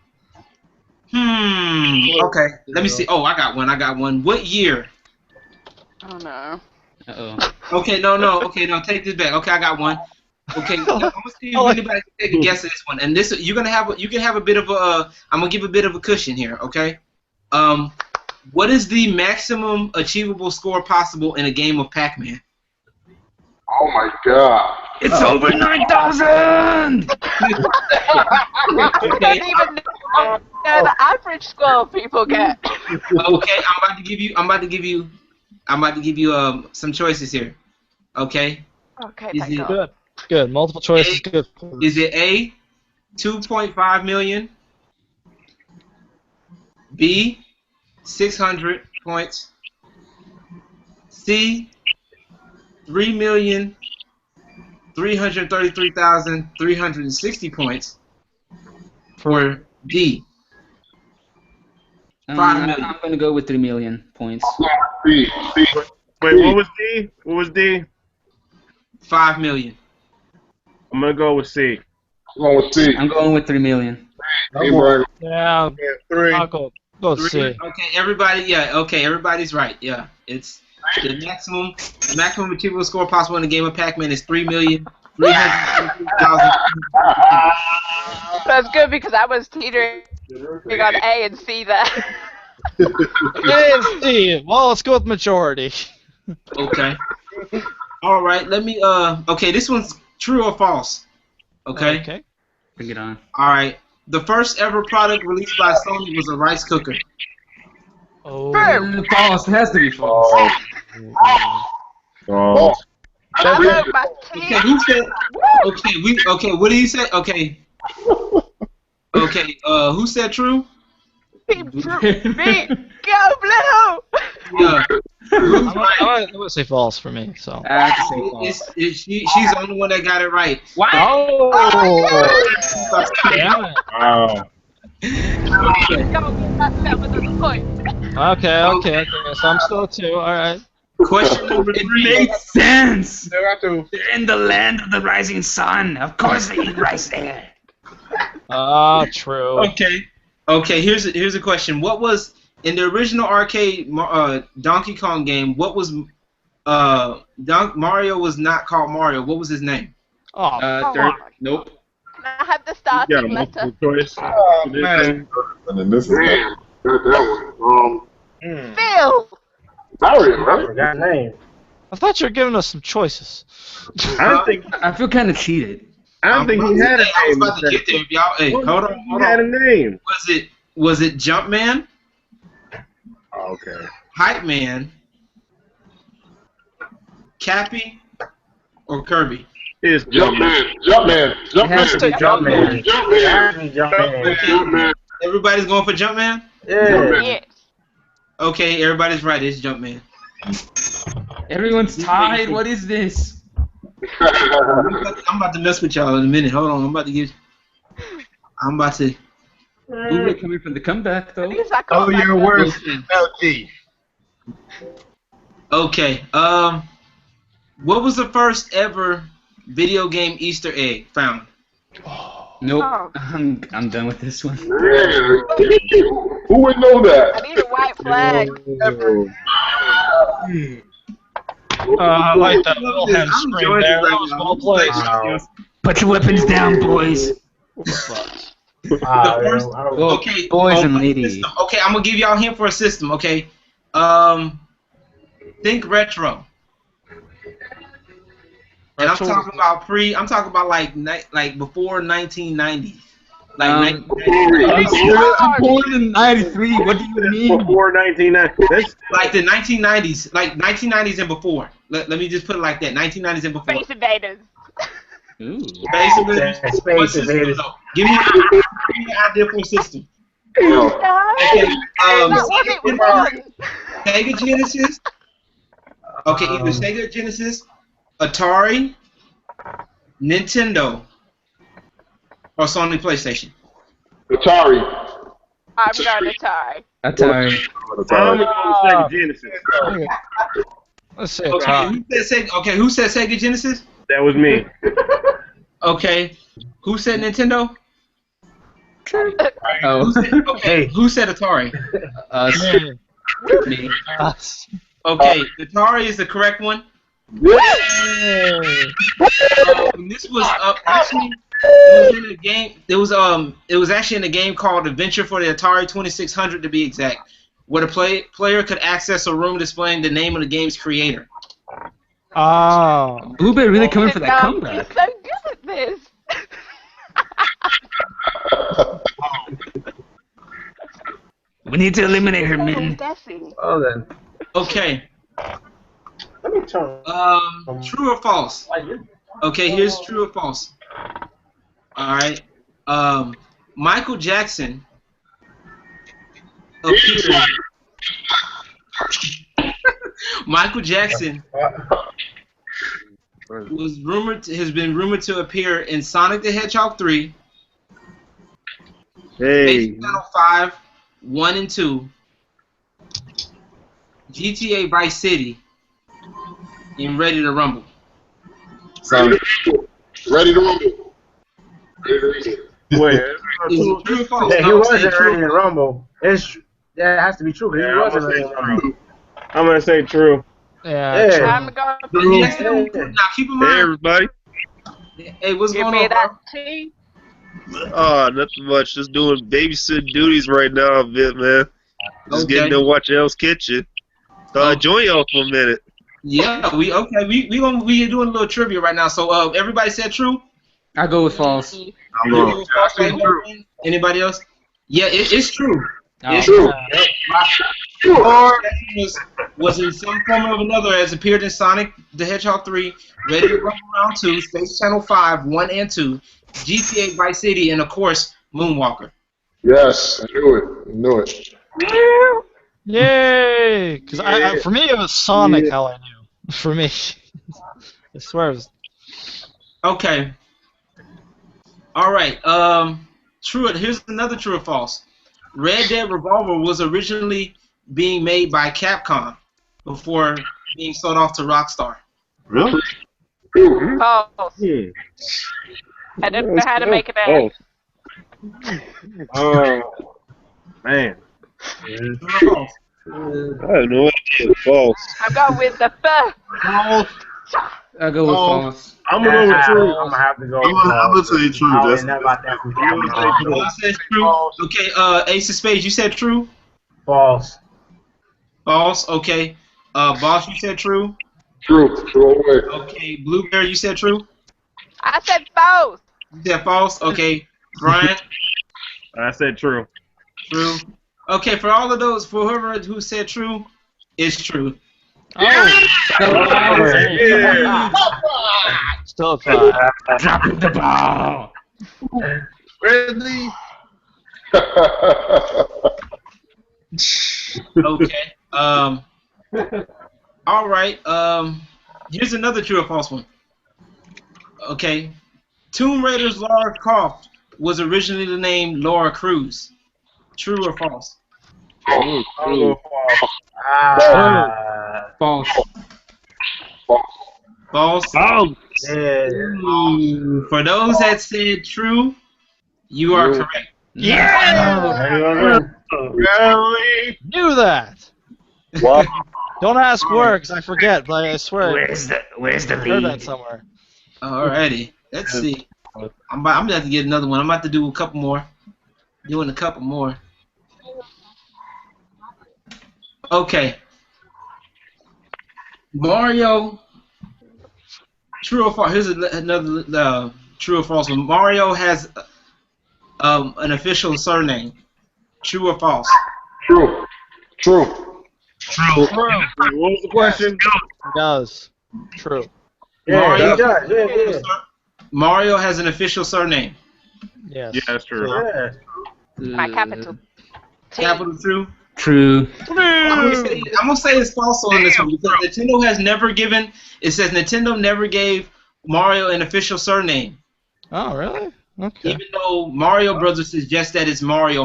Okay. Let me see. Oh, I got one. What year? Oh no. Uh-oh. Okay, no. Okay, no. Take this back. Okay, I got one. Okay, I'm gonna see if anybody can take a guess at this one. And this, you can have a bit of a. I'm gonna give a bit of a cushion here. Okay. What is the maximum achievable score possible in a game of Pac-Man? Oh my God. It's over 9,000! Okay. Even the average score people get. Okay, I'm about to give you some choices here. Okay. Okay, Is thank it God. Good. Multiple choice is good. Is it A, 2.5 million, B, 600 points, C, 3,333,360 points, or D? Um, 5 million. I'm gonna go with 3 million points. C. Wait, what was D? What was D? 5 million. I'm gonna go with C. Going with C. I'm going with 3 million. Hey, Brian. Yeah, Yeah, 3. I'll go with C. Okay, everybody. Yeah. Okay, everybody's right. Yeah, it's the maximum achievable score possible in a game of Pac-Man is 3,300,000. That's good because I was teetering on A and C there. A and C. Well, let's go with majority. Okay. All right. Let me. Okay, this one's true or false. Okay. Okay. Bring it on. All right. The first ever product released by Sony was a rice cooker. Oh. False. It has to be false. Oh. I love my Okay. teeth. Who said? Okay. What did he say? Okay. Okay. Who said true? Me, go blue. Yeah. I'm gonna say false for me. So. I have to say false. She's the only one that got it right. Oh. Damn it. Wow. That was the point. Okay. So I'm still at 2. All right. Question number 3. Makes sense. They have to. They're in the land of the rising sun. Of course they eat rice there. Ah, true. Okay. Here's a question. What was in the original arcade Donkey Kong game? What was Mario was not called Mario. What was his name? Oh, Dirt. Nope. I have the You got a starting multiple letter. choice. Oh, man. And then this is Damn. Got that one. Phil. Mario, right? Forgot name. I thought you were giving us some choices. I don't think. I feel kind of cheated. I don't think he had a name. I was about to get there, y'all. Hey, hold on. He had a name. Was it Jumpman, Oh, okay. Hype Man, Cappy, or Kirby? It's Jumpman. Jumpman. It has to be Jumpman. Jumpman. Everybody's going for Jumpman? Yeah. Yes. Okay, everybody's right. It's Jumpman. Everyone's tied. What is this? I'm about to mess with y'all in a minute. Hold on. I'm about to. We're coming from the comeback, though. At least I Oh, caught yeah, myself. where's LG? Okay. What was the first ever video game Easter egg found? Nope. Oh. I'm done with this one. Man, who would know I that? need a white flag. I like that little hand I'm screen enjoying there. this That was right well now. played. Wow. Put your weapons down, boys. Well, Okay, boys and my ladies. system. Okay, I'm gonna give y'all a hint for a system. Okay, think retro. And I'm talking about I'm talking about like before 1990s. Like Born in '93. What do you mean? Before 1990. That's like the 1990s, like 1990s and before. Let me just put it like that: 1990s and before. Space Invaders. Ooh. Basically, Space what system, Invaders. though? Give me an idea for a system. No, Okay, that wasn't one. Sega Genesis. Okay, either Sega Genesis, Atari, Nintendo, or Sony PlayStation. Atari. I'm not a tie. Atari. I'm going to Sega Genesis. Let's say Okay, Atari. who said Sega Genesis? That was me. Okay, who said Nintendo? Oh. Who said Atari? Me. Okay, Atari is the correct one. This was actually it was in a game. It was actually in a game called Adventure for the Atari 2600 to be exact, where the player could access a room displaying the name of the game's creator. Oh. Ube really coming for that You're comeback. so good at this. We need to eliminate her, I'm men. guessing. Oh then. Okay, Let me turn. true or false? Okay, here's true or false. All right, Michael Jackson appeared. Michael Jackson has been rumored to appear in Sonic the Hedgehog 3, Hey. Space Channel 5, 1 and 2, GTA Vice City, and Ready to Rumble. Sorry. Ready to rumble. Ready to rumble. Wait. Is it true or false? Yeah, he No, I'm saying wasn't true. ready to rumble. That has to be true because Yeah, he wasn't ready to rumble. I'm gonna say true. Yeah. Yeah. I'm going But to yes, now keep in Hey, mind. everybody. Hey, what's give going me on, that bro? tea. Oh, nothing much. Just doing babysitting duties right now a bit, man. Just getting Okay. to watch Hell's Kitchen. So join y'all for a minute. Yeah, we doing a little trivia right now. So everybody said true. I go with false. You go with false right now? Anybody else? Yeah, it's true. Oh. It's True. true. Was in some form or another as appeared in Sonic the Hedgehog 3, Ready to Rumble Round 2, Space Channel 5, 1 and 2, GTA Vice City, and of course, Moonwalker. Yes, I knew it. I knew it. Yay! Because for me it was Sonic. How I knew. For me, I swear it was. Okay. All right. True. Here's another true or false. Red Dead Revolver was originally being made by Capcom before being sold off to Rockstar. Really? True. False. Hmm. I don't know how to make it better. Oh. Man. True or false? I have no idea. False. I'm going with the first. I go with false. I'm gonna go with true. I'm gonna have to go. I'm gonna tell you true. I don't That's know about that from I'm gonna say Capcom. true. Boss says true. Okay. Ace of Spades, you said true. False. False. Okay. Boss, you said true. True. True away. Okay. Blueberry, you said true. I said false. You said false. Okay. Brian, I said true. true. Okay. For all of those, for whoever who said true, it's true. Oh, Yeah. still a 5. Dropping the ball. Really? Okay. All right. Here's another true or false one. Okay. Tomb Raider's Lara Croft was originally the name Laura Cruz. True or false? I'm gonna go false. False. False. Oh, Yeah. For those that said true, you are correct. Yeah! Really? Knew that. What? Don't ask where, because I forget. But I swear, Where's the I heard that somewhere. Alrighty. Let's see. I'm about to have to get another one. I'm about to do a couple more. Doing a couple more. Okay. Mario. True or false? Here's another true or false one. Mario has an official surname. True or false? True. True. What was the question? It does. True. Yeah, Mario, he does. Yeah. Mario has an official surname. Yes. Yeah, that's true. Yeah. My capital. T. Capital true. True. I'm gonna say it's false on this one because Nintendo has never given. It says Nintendo never gave Mario an official surname, Oh, really? Okay. even though Mario Brothers is just that it's Mario.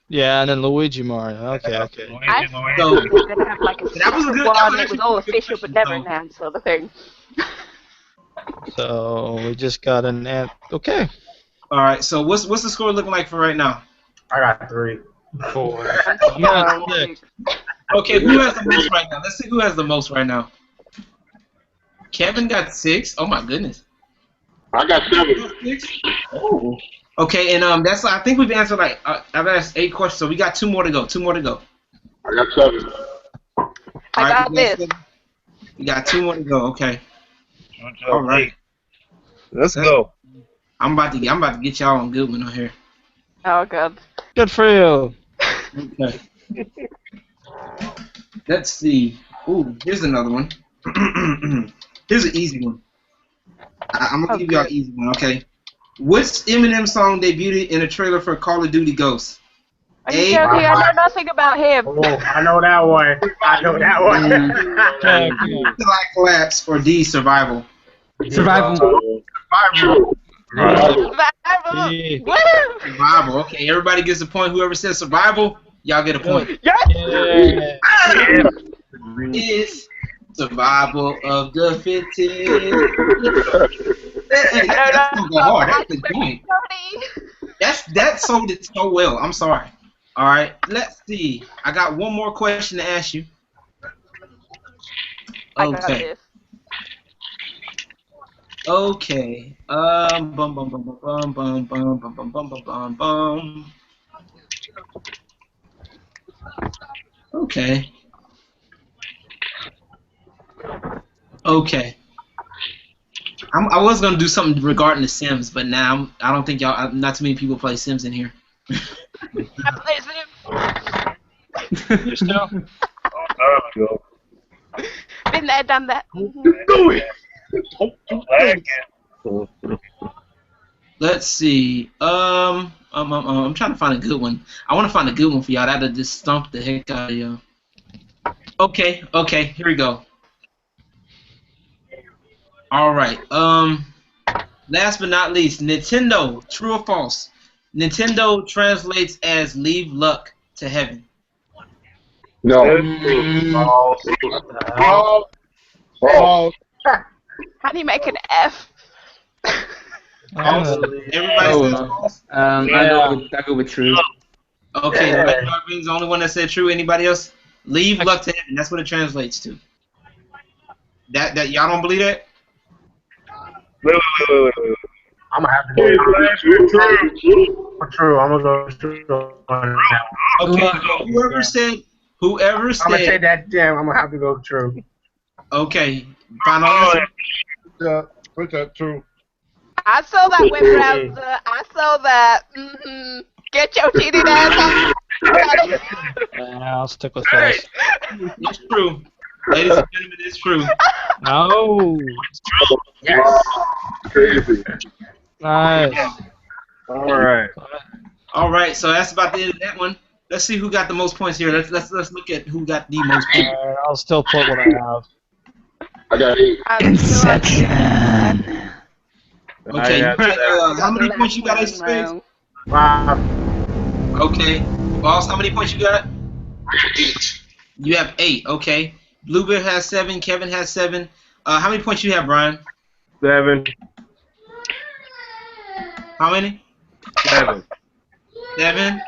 Yeah, and then Luigi Mario. Okay. I So thought we were gonna have like a that was a good. one That was that actually was all a good official but question, never though. announced, sort of thing. So we just got an okay. All right. So what's the score looking like for right now? I got 3. 4. You got 6. Okay, who has the most right now? Let's see who has the most right now. Kevin got 6. Oh my goodness. I got 7. 6. Oh. Okay, and that's I think we've answered like I've asked 8 questions, so we got 2 more to go. 2 more to go. I got 7. I got you this. You got 2 more to go. Okay. All right. let's go. I'm about to get y'all on good one on here. Oh god. Good for you. Okay. Let's see. Ooh, here's another one. Here's an easy one. I'm gonna give y'all an easy one. Okay. Which Eminem song debuted in a trailer for Call of Duty Ghosts? Are you joking? I know nothing about him. Oh, I know that one. I know that one. Like Collapse or D Survival? Survival. True. Survival. Survival. Yeah. Woo! Survival. Okay, everybody gets a point. Whoever says survival, y'all get a point. Yes. Yeah. It's survival of the fittest. Hey, I don't that's gonna go hard. know. That's the joint. That sold it so well. I'm sorry. All right, let's see. I got one more question to ask you. I got Okay. this. Okay. Bum bum bum bum bum bum bum bum bum bum bum bum. Okay. Okay. I was gonna do something regarding the Sims, but now I don't think y'all. Not too many people play Sims in here. I play Sims. You still? Been there, done that. Let's see. I'm trying to find a good one. I want to find a good one for y'all. That'll just stump the heck out of y'all. Okay. Okay. Here we go. All right. Last but not least, Nintendo. True or false? Nintendo translates as "leave luck to heaven." No. Oh, How do you make an F? Everybody says false. I go with true. Okay, LightandDark Ven's the only one that said true. Anybody else? Leave luck to heaven. That's what it translates to. That y'all don't believe that? Wait. I'm gonna have to go true. I'm gonna go true on that one. Okay, whoever said. I'm gonna say that. Damn, I'm gonna have to go true. Okay, final answer. yeah, what's that true? I saw that web browser. I saw that. Get your cheating ass out. I'll stick with false. It's true. Ladies and gentlemen, it's true. No. Yes. Crazy. Nice. All right. So that's about the end of that one. Let's see who got the most points here. Let's look at who got the most points. I'll still put what I have. I got 8. Inception. Okay, you got, how many points you got, Ace of Spades? 5. Okay. Boss, how many points you got? 8. You have 8. Okay. Bluebeard has 7. Kevin has 7. How many points you have, Brian? 7. How many? 7. 7.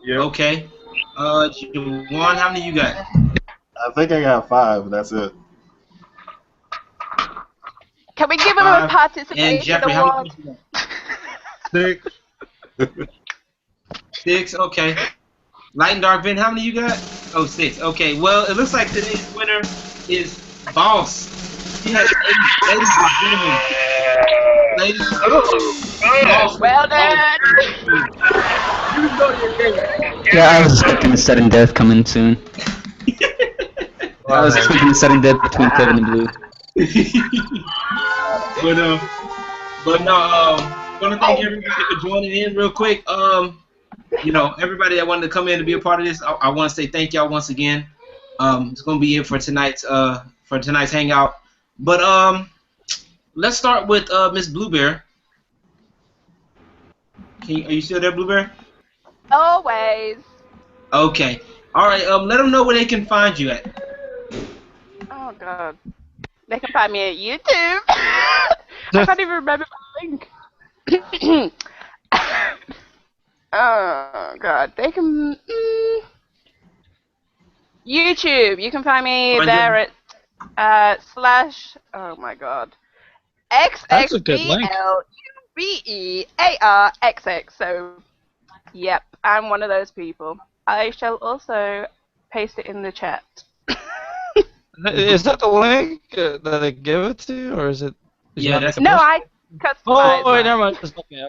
Yep. Okay. Juwan, how many you got? I think I got 5. That's it. Can we give him a participation And Jeffrey, how many award? points you got? 6. 6. Okay. LightandDark Ven, how many you got? Oh, 6. Okay. Well, it looks like today's winner is Boss. He has 8. Ladies and gentlemen. Boss. Well done. Yeah, I was expecting a sudden death coming soon. I was expecting a sudden death between Kevin and Blue. but no, I want to thank everybody for joining in real quick. Everybody that wanted to come in to be a part of this, I want to say thank y'all once again. It's gonna be it for tonight's hangout. But let's start with Miss Bluebear. Are you still there, Bluebear? Always. Okay. All right. Let them know where they can find you at. Oh God. They can find me at YouTube. I can't even remember my link. Oh God. They can. YouTube. You can find me there at / oh my God. That's a good link. XXBLUBEARXX. So, yep, I'm one of those people. I shall also paste it in the chat. Is that the link that they give it to you, or is it? Yeah, that's No, I customized. Oh, wait, mine. never mind. Okay.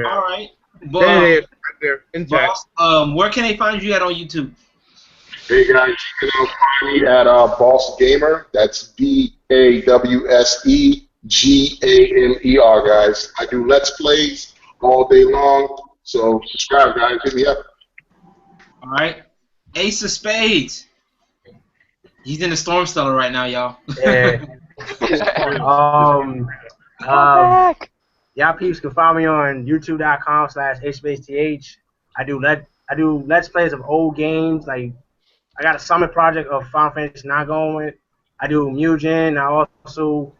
All right. There it is, right there, in chat. Boss, where can they find you at on YouTube? Hey guys, you can find me at Boss Gamer. That's BAWSEGAMER, guys. I do Let's Plays all day long, so subscribe, guys. Hit me up. All right. Ace of Spades. He's in the storm cellar right now, y'all. Yeah. Back. y'all peeps can find me on youtube.com/hbaseth. I do let's plays of old games. Like I got a summit project of Final Fantasy not going with. I do Mugen. I also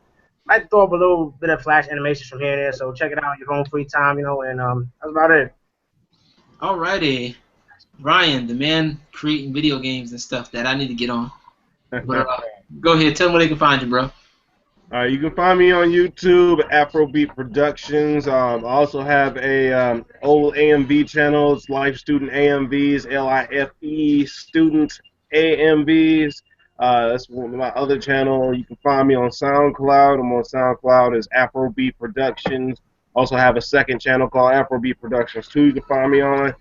like to throw up a little bit of Flash animations from here and there. So check it out on your own free time, you know. And that's about it. Alrighty, Ryan, the man creating video games and stuff that I need to get on. But go ahead, tell them where they can find you, bro. You can find me on YouTube, Afrobeat Productions. I also have a old AMV channel. It's Life Student AMVs, LIFE Student AMVs. That's my other channel. You can find me on SoundCloud. I'm on SoundCloud as Afrobeat Productions. Also have a second channel called Afrobeat Productions 2. You can find me on.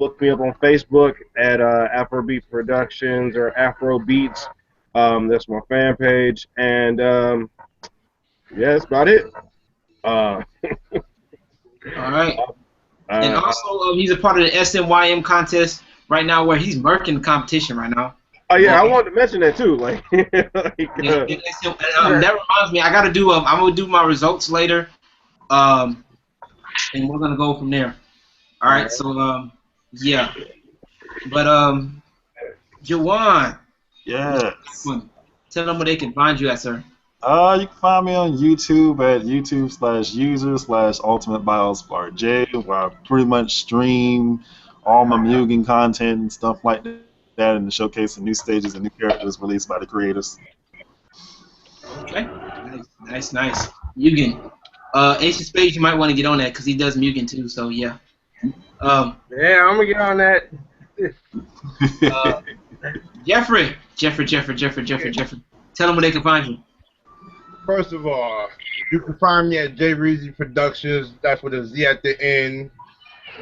Look me up on Facebook at Afrobeat Productions or Afrobeats. That's my fan page, and yeah, that's about it. All right. And also, he's a part of the SNYM contest right now, where he's murking the competition right now. Oh yeah, I wanted to mention that too. Like, that reminds me, I gotta do. I'm gonna do my results later, and we're gonna go from there. All right. So yeah, but Jawan. Yeah. Tell them where they can find you at, sir. You can find me on YouTube at YouTube/user/UltimateBiosBarJ, where I pretty much stream all my Mugen content and stuff like that, and to showcase the new stages and new characters released by the creators. Okay. Nice. Mugen. Ace of Spades, you might want to get on that because he does Mugen too. So yeah. Yeah, I'm gonna get on that. Jeffrey. Tell them where they can find you. First of all, you can find me at J Reezy Productions. That's with a Z at the end.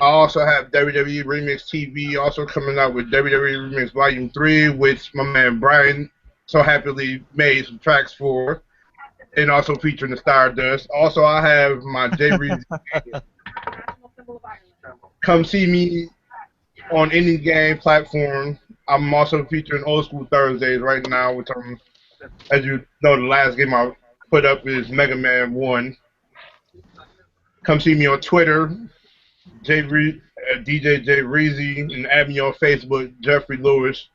I also have WWE Remix TV also coming out with WWE Remix Volume 3, which my man Brian so happily made some tracks for, and also featuring the Stardust. Also, I have my J Reezy. Come see me on any game platform. I'm also featuring Old School Thursdays right now, which I'm, as you know, the last game I put up is Mega Man 1. Come see me on Twitter, DJ J Reezy, and add me on Facebook, Jeffrey Lewis.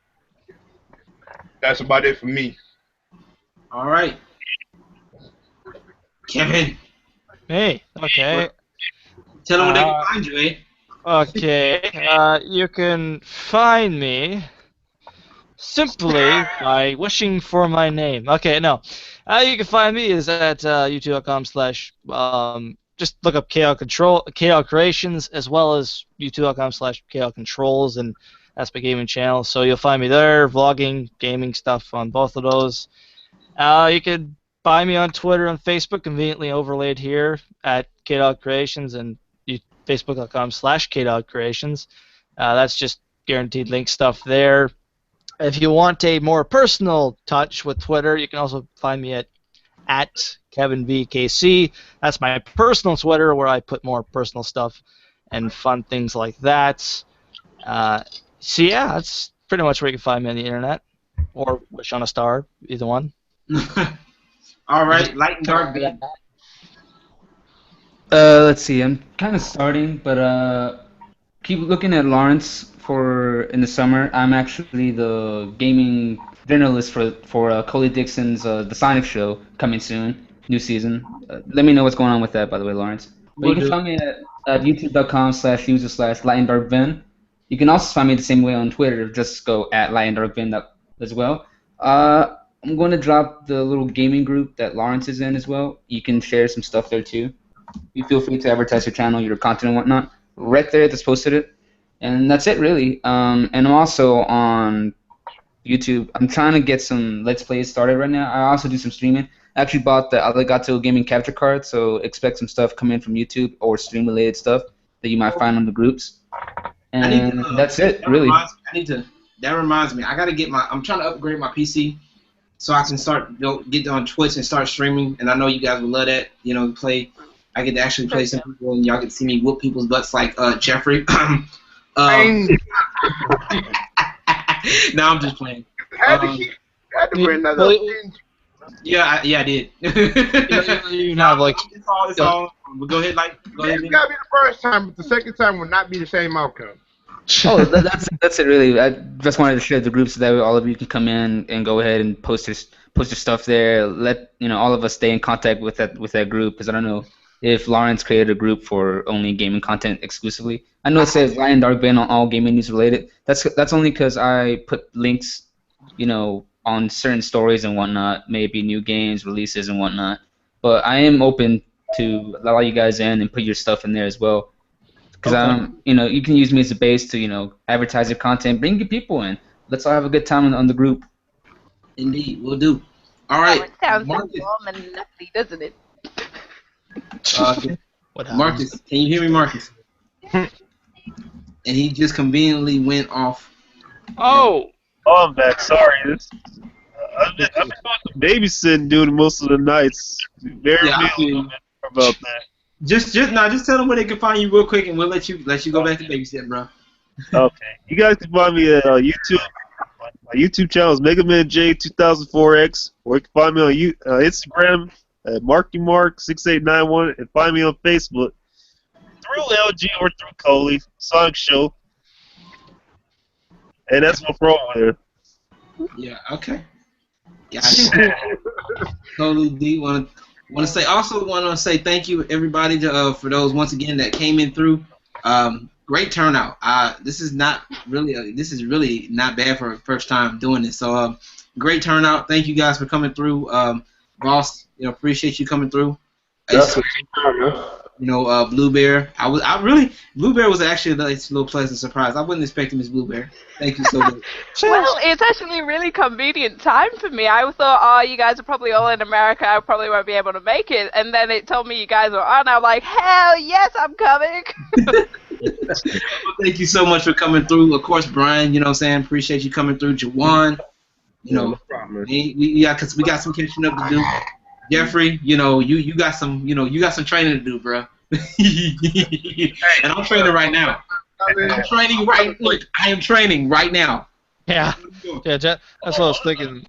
That's about it for me. All right. Kevin. Hey, okay. Tell them where they can find you, eh? Okay, you can find me simply by wishing for my name. Okay, no. You can find me is at youtube.com/ just look up KL Creations, as well as youtube.com/ KL Controls, and that's my gaming channel. So you'll find me there, vlogging, gaming stuff on both of those. You can find me on Twitter and Facebook, conveniently overlaid here at KL Creations, and facebook.com/KDogCreations. That's just guaranteed link stuff there. If you want a more personal touch with Twitter, you can also find me at KevinVKC. That's my personal Twitter, where I put more personal stuff and fun things like that. So yeah, that's pretty much where you can find me on the internet, or Wish on a Star, either one. All right, LightandDark Ven. Let's see. I'm kind of starting, but keep looking at Lawrence for in the summer. I'm actually the gaming journalist for Coley Dixon's The Sonic Show coming soon, new season. Let me know what's going on with that, by the way, Lawrence. But you can find me at youtube.com/user/LightandDarkVen. You can also find me the same way on Twitter. Just go at LightandDarkVen as well. I'm going to drop the little gaming group that Lawrence is in as well. You can share some stuff there too. You feel free to advertise your channel, your content and whatnot. Right there, that's posted it. And that's it, really. And I'm also on YouTube. I'm trying to get some Let's Plays started right now. I also do some streaming. I actually bought the Allegato Gaming Capture Card, so expect some stuff coming from YouTube or stream-related stuff that you might find on the groups. And that's it, really. That reminds me. I gotta get I'm trying to upgrade my PC so I can get on Twitch and start streaming. And I know you guys would love that. You know, I get to actually play some people, and y'all get to see me whoop people's butts like Jeffrey. No, I'm just playing. Had to bring another thing. Yeah, I did. You have like. It's all. But go ahead, go ahead. It's gotta be the first time, but the second time will not be the same outcome. Oh, that's it really. I just wanted to share the group so that way all of you can come in and go ahead and post your stuff there. Let all of us stay in contact with that group because I don't know if Lawrence created a group for only gaming content exclusively. I know it says LightandDark Ven on all gaming news related. That's only because I put links, on certain stories and whatnot, maybe new games releases and whatnot. But I am open to allow you guys in and put your stuff in there as well. Because you can use me as a base to, advertise your content, bring your people in. Let's all have a good time on the group. Indeed, we'll do. All right, It sounds so Marques. warm and lovely, doesn't it? Marques, can you hear me, Marques? And he just conveniently went off. Oh, I'm back. Sorry. I've been doing some babysitting during most of the nights. Very about that. Just tell them where they can find you real quick, and we'll let you go back to babysitting, bro. Okay. You guys can find me at YouTube. My YouTube channel is Mega Man J 2004X, or you can find me on Instagram at MarkyMark6891, and find me on Facebook through LG or through Coley Sonic Show. And that's my pro there. Yeah. Okay. Gotcha. Totally. D want to say thank you everybody for those once again that came in through. Great turnout. This is really not bad for a first time doing this. So great turnout. Thank you guys for coming through. Boss, appreciate you coming through. Blue Bear. Blue Bear was actually a nice little pleasant surprise. I wasn't expecting Miss Blue Bear. Thank you so much. Well, it's actually a really convenient time for me. I thought, you guys are probably all in America. I probably won't be able to make it. And then it told me you guys were on. I'm like, hell yes, I'm coming. Well, thank you so much for coming through. Of course, Brian, appreciate you coming through. Jawan, no problem. we got some catching up to do. Jeffrey, you got some training to do, bro. And I'm training right now. I am training right now. Yeah, that's what I was thinking.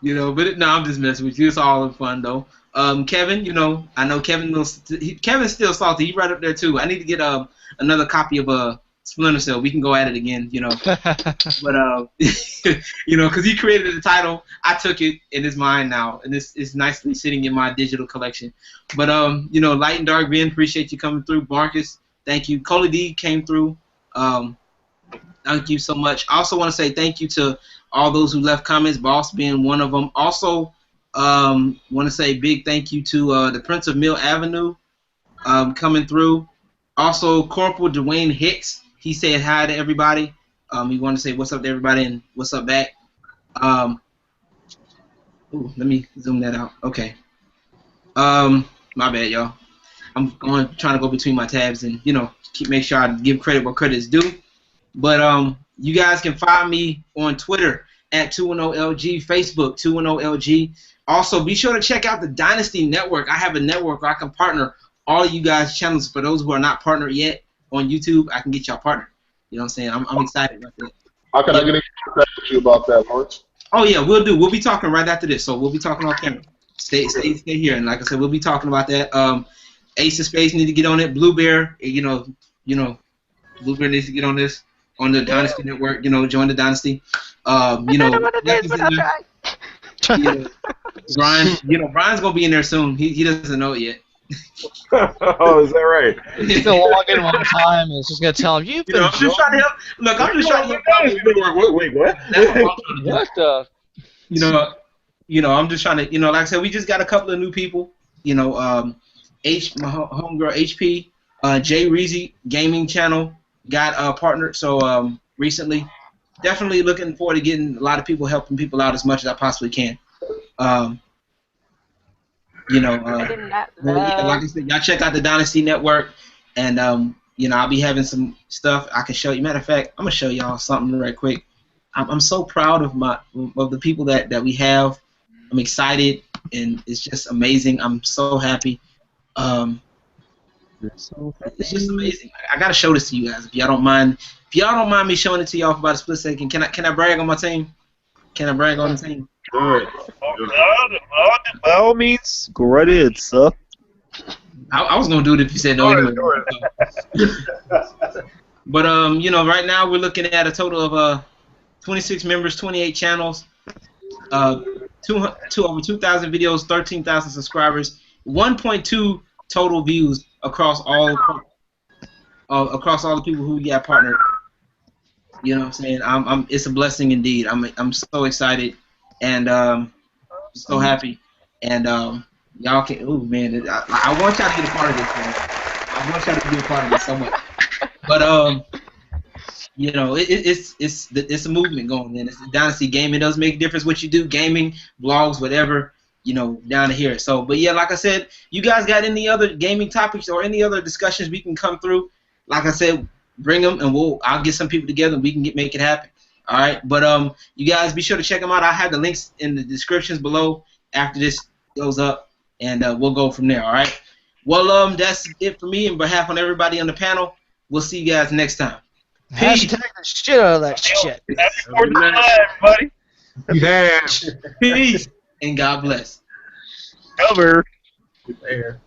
But I'm just messing with you. It's all in fun though. Kevin, I know Kevin's still salty. He's right up there too. I need to get another copy of Splinter Cell. We can go at it again, But because he created the title, I took it and it's mine now, and it's nicely sitting in my digital collection. But Light and Dark Ven, appreciate you coming through. Marques, thank you. Coley D came through. Thank you so much. I also want to say thank you to all those who left comments, Boss being one of them. Also, want to say big thank you to the Prince of Mill Avenue coming through. Also, Corporal Dwayne Hicks. He said hi to everybody. He wanted to say what's up to everybody and what's up back. Let me zoom that out. Okay. My bad, y'all. I'm trying to go between my tabs and make sure I give credit where credit is due. But you guys can find me on Twitter at 210LG, Facebook 210LG. Also, be sure to check out the Dynasty Network. I have a network where I can partner all of you guys' channels. For those who are not partnered yet on YouTube, I can get y'all partnered. You know what I'm saying? I'm excited about that. How can I get in contact with you about that, Lawrence? Oh yeah, we'll do. We'll be talking right after this, so we'll be talking off camera. Stay here, and like I said, we'll be talking about that. Ace of Spades need to get on it. Blue Bear, Blue Bear needs to get on this on the Dynasty Network. Join the Dynasty. Brian, Brian's gonna be in there soon. He doesn't know it yet. Oh, is that right? He's gonna log in one time and it's just gonna tell him you've been. I'm just trying to help. Look, I'm just trying to help. Wait, what? What the? I'm just trying to. Like I said, we just got a couple of new people. My homegirl HP, Jay Reezy Gaming Channel got partnered. So recently, definitely looking forward to getting a lot of people helping people out as much as I possibly can. Like I said, y'all check out the Dynasty Network, and I'll be having some stuff I can show you. Matter of fact, I'm gonna show y'all something right quick. I'm so proud of the people that we have. I'm excited, and it's just amazing. I'm so happy. It's just amazing. I gotta show this to you guys if y'all don't mind. If y'all don't mind me showing it to y'all for about a split second, can I brag on my team? Can I brag on the team? Good. By all means, go right ahead, suck. I was gonna do it if you said no anyway. But you know, right now we're looking at a total of 26 members, 28 channels, over 2,000 videos, 13,000 subscribers, 1.2 total views across all the people who we got partnered. You know what I'm saying? it's a blessing indeed. I'm so excited and so happy. And y'all can. Oh man, I want y'all to be a part of this, man. I want y'all to be a part of this so much. But you know, it's a movement going, man. It's Dynasty Gaming. It does make a difference what you do, gaming, vlogs, whatever. You know, down here. So, but yeah, like I said, you guys got any other gaming topics or any other discussions we can come through? Like I said, bring them and I'll get some people together and we can make it happen. All right, but you guys be sure to check them out. I have the links in the descriptions below after this goes up, and we'll go from there. All right. Well, that's it for me. On behalf of everybody on the panel, we'll see you guys next time. Peace. Hashtag the shit out of that shit. Happy 4th of July, everybody. Damn. Peace and God bless. Cover. There.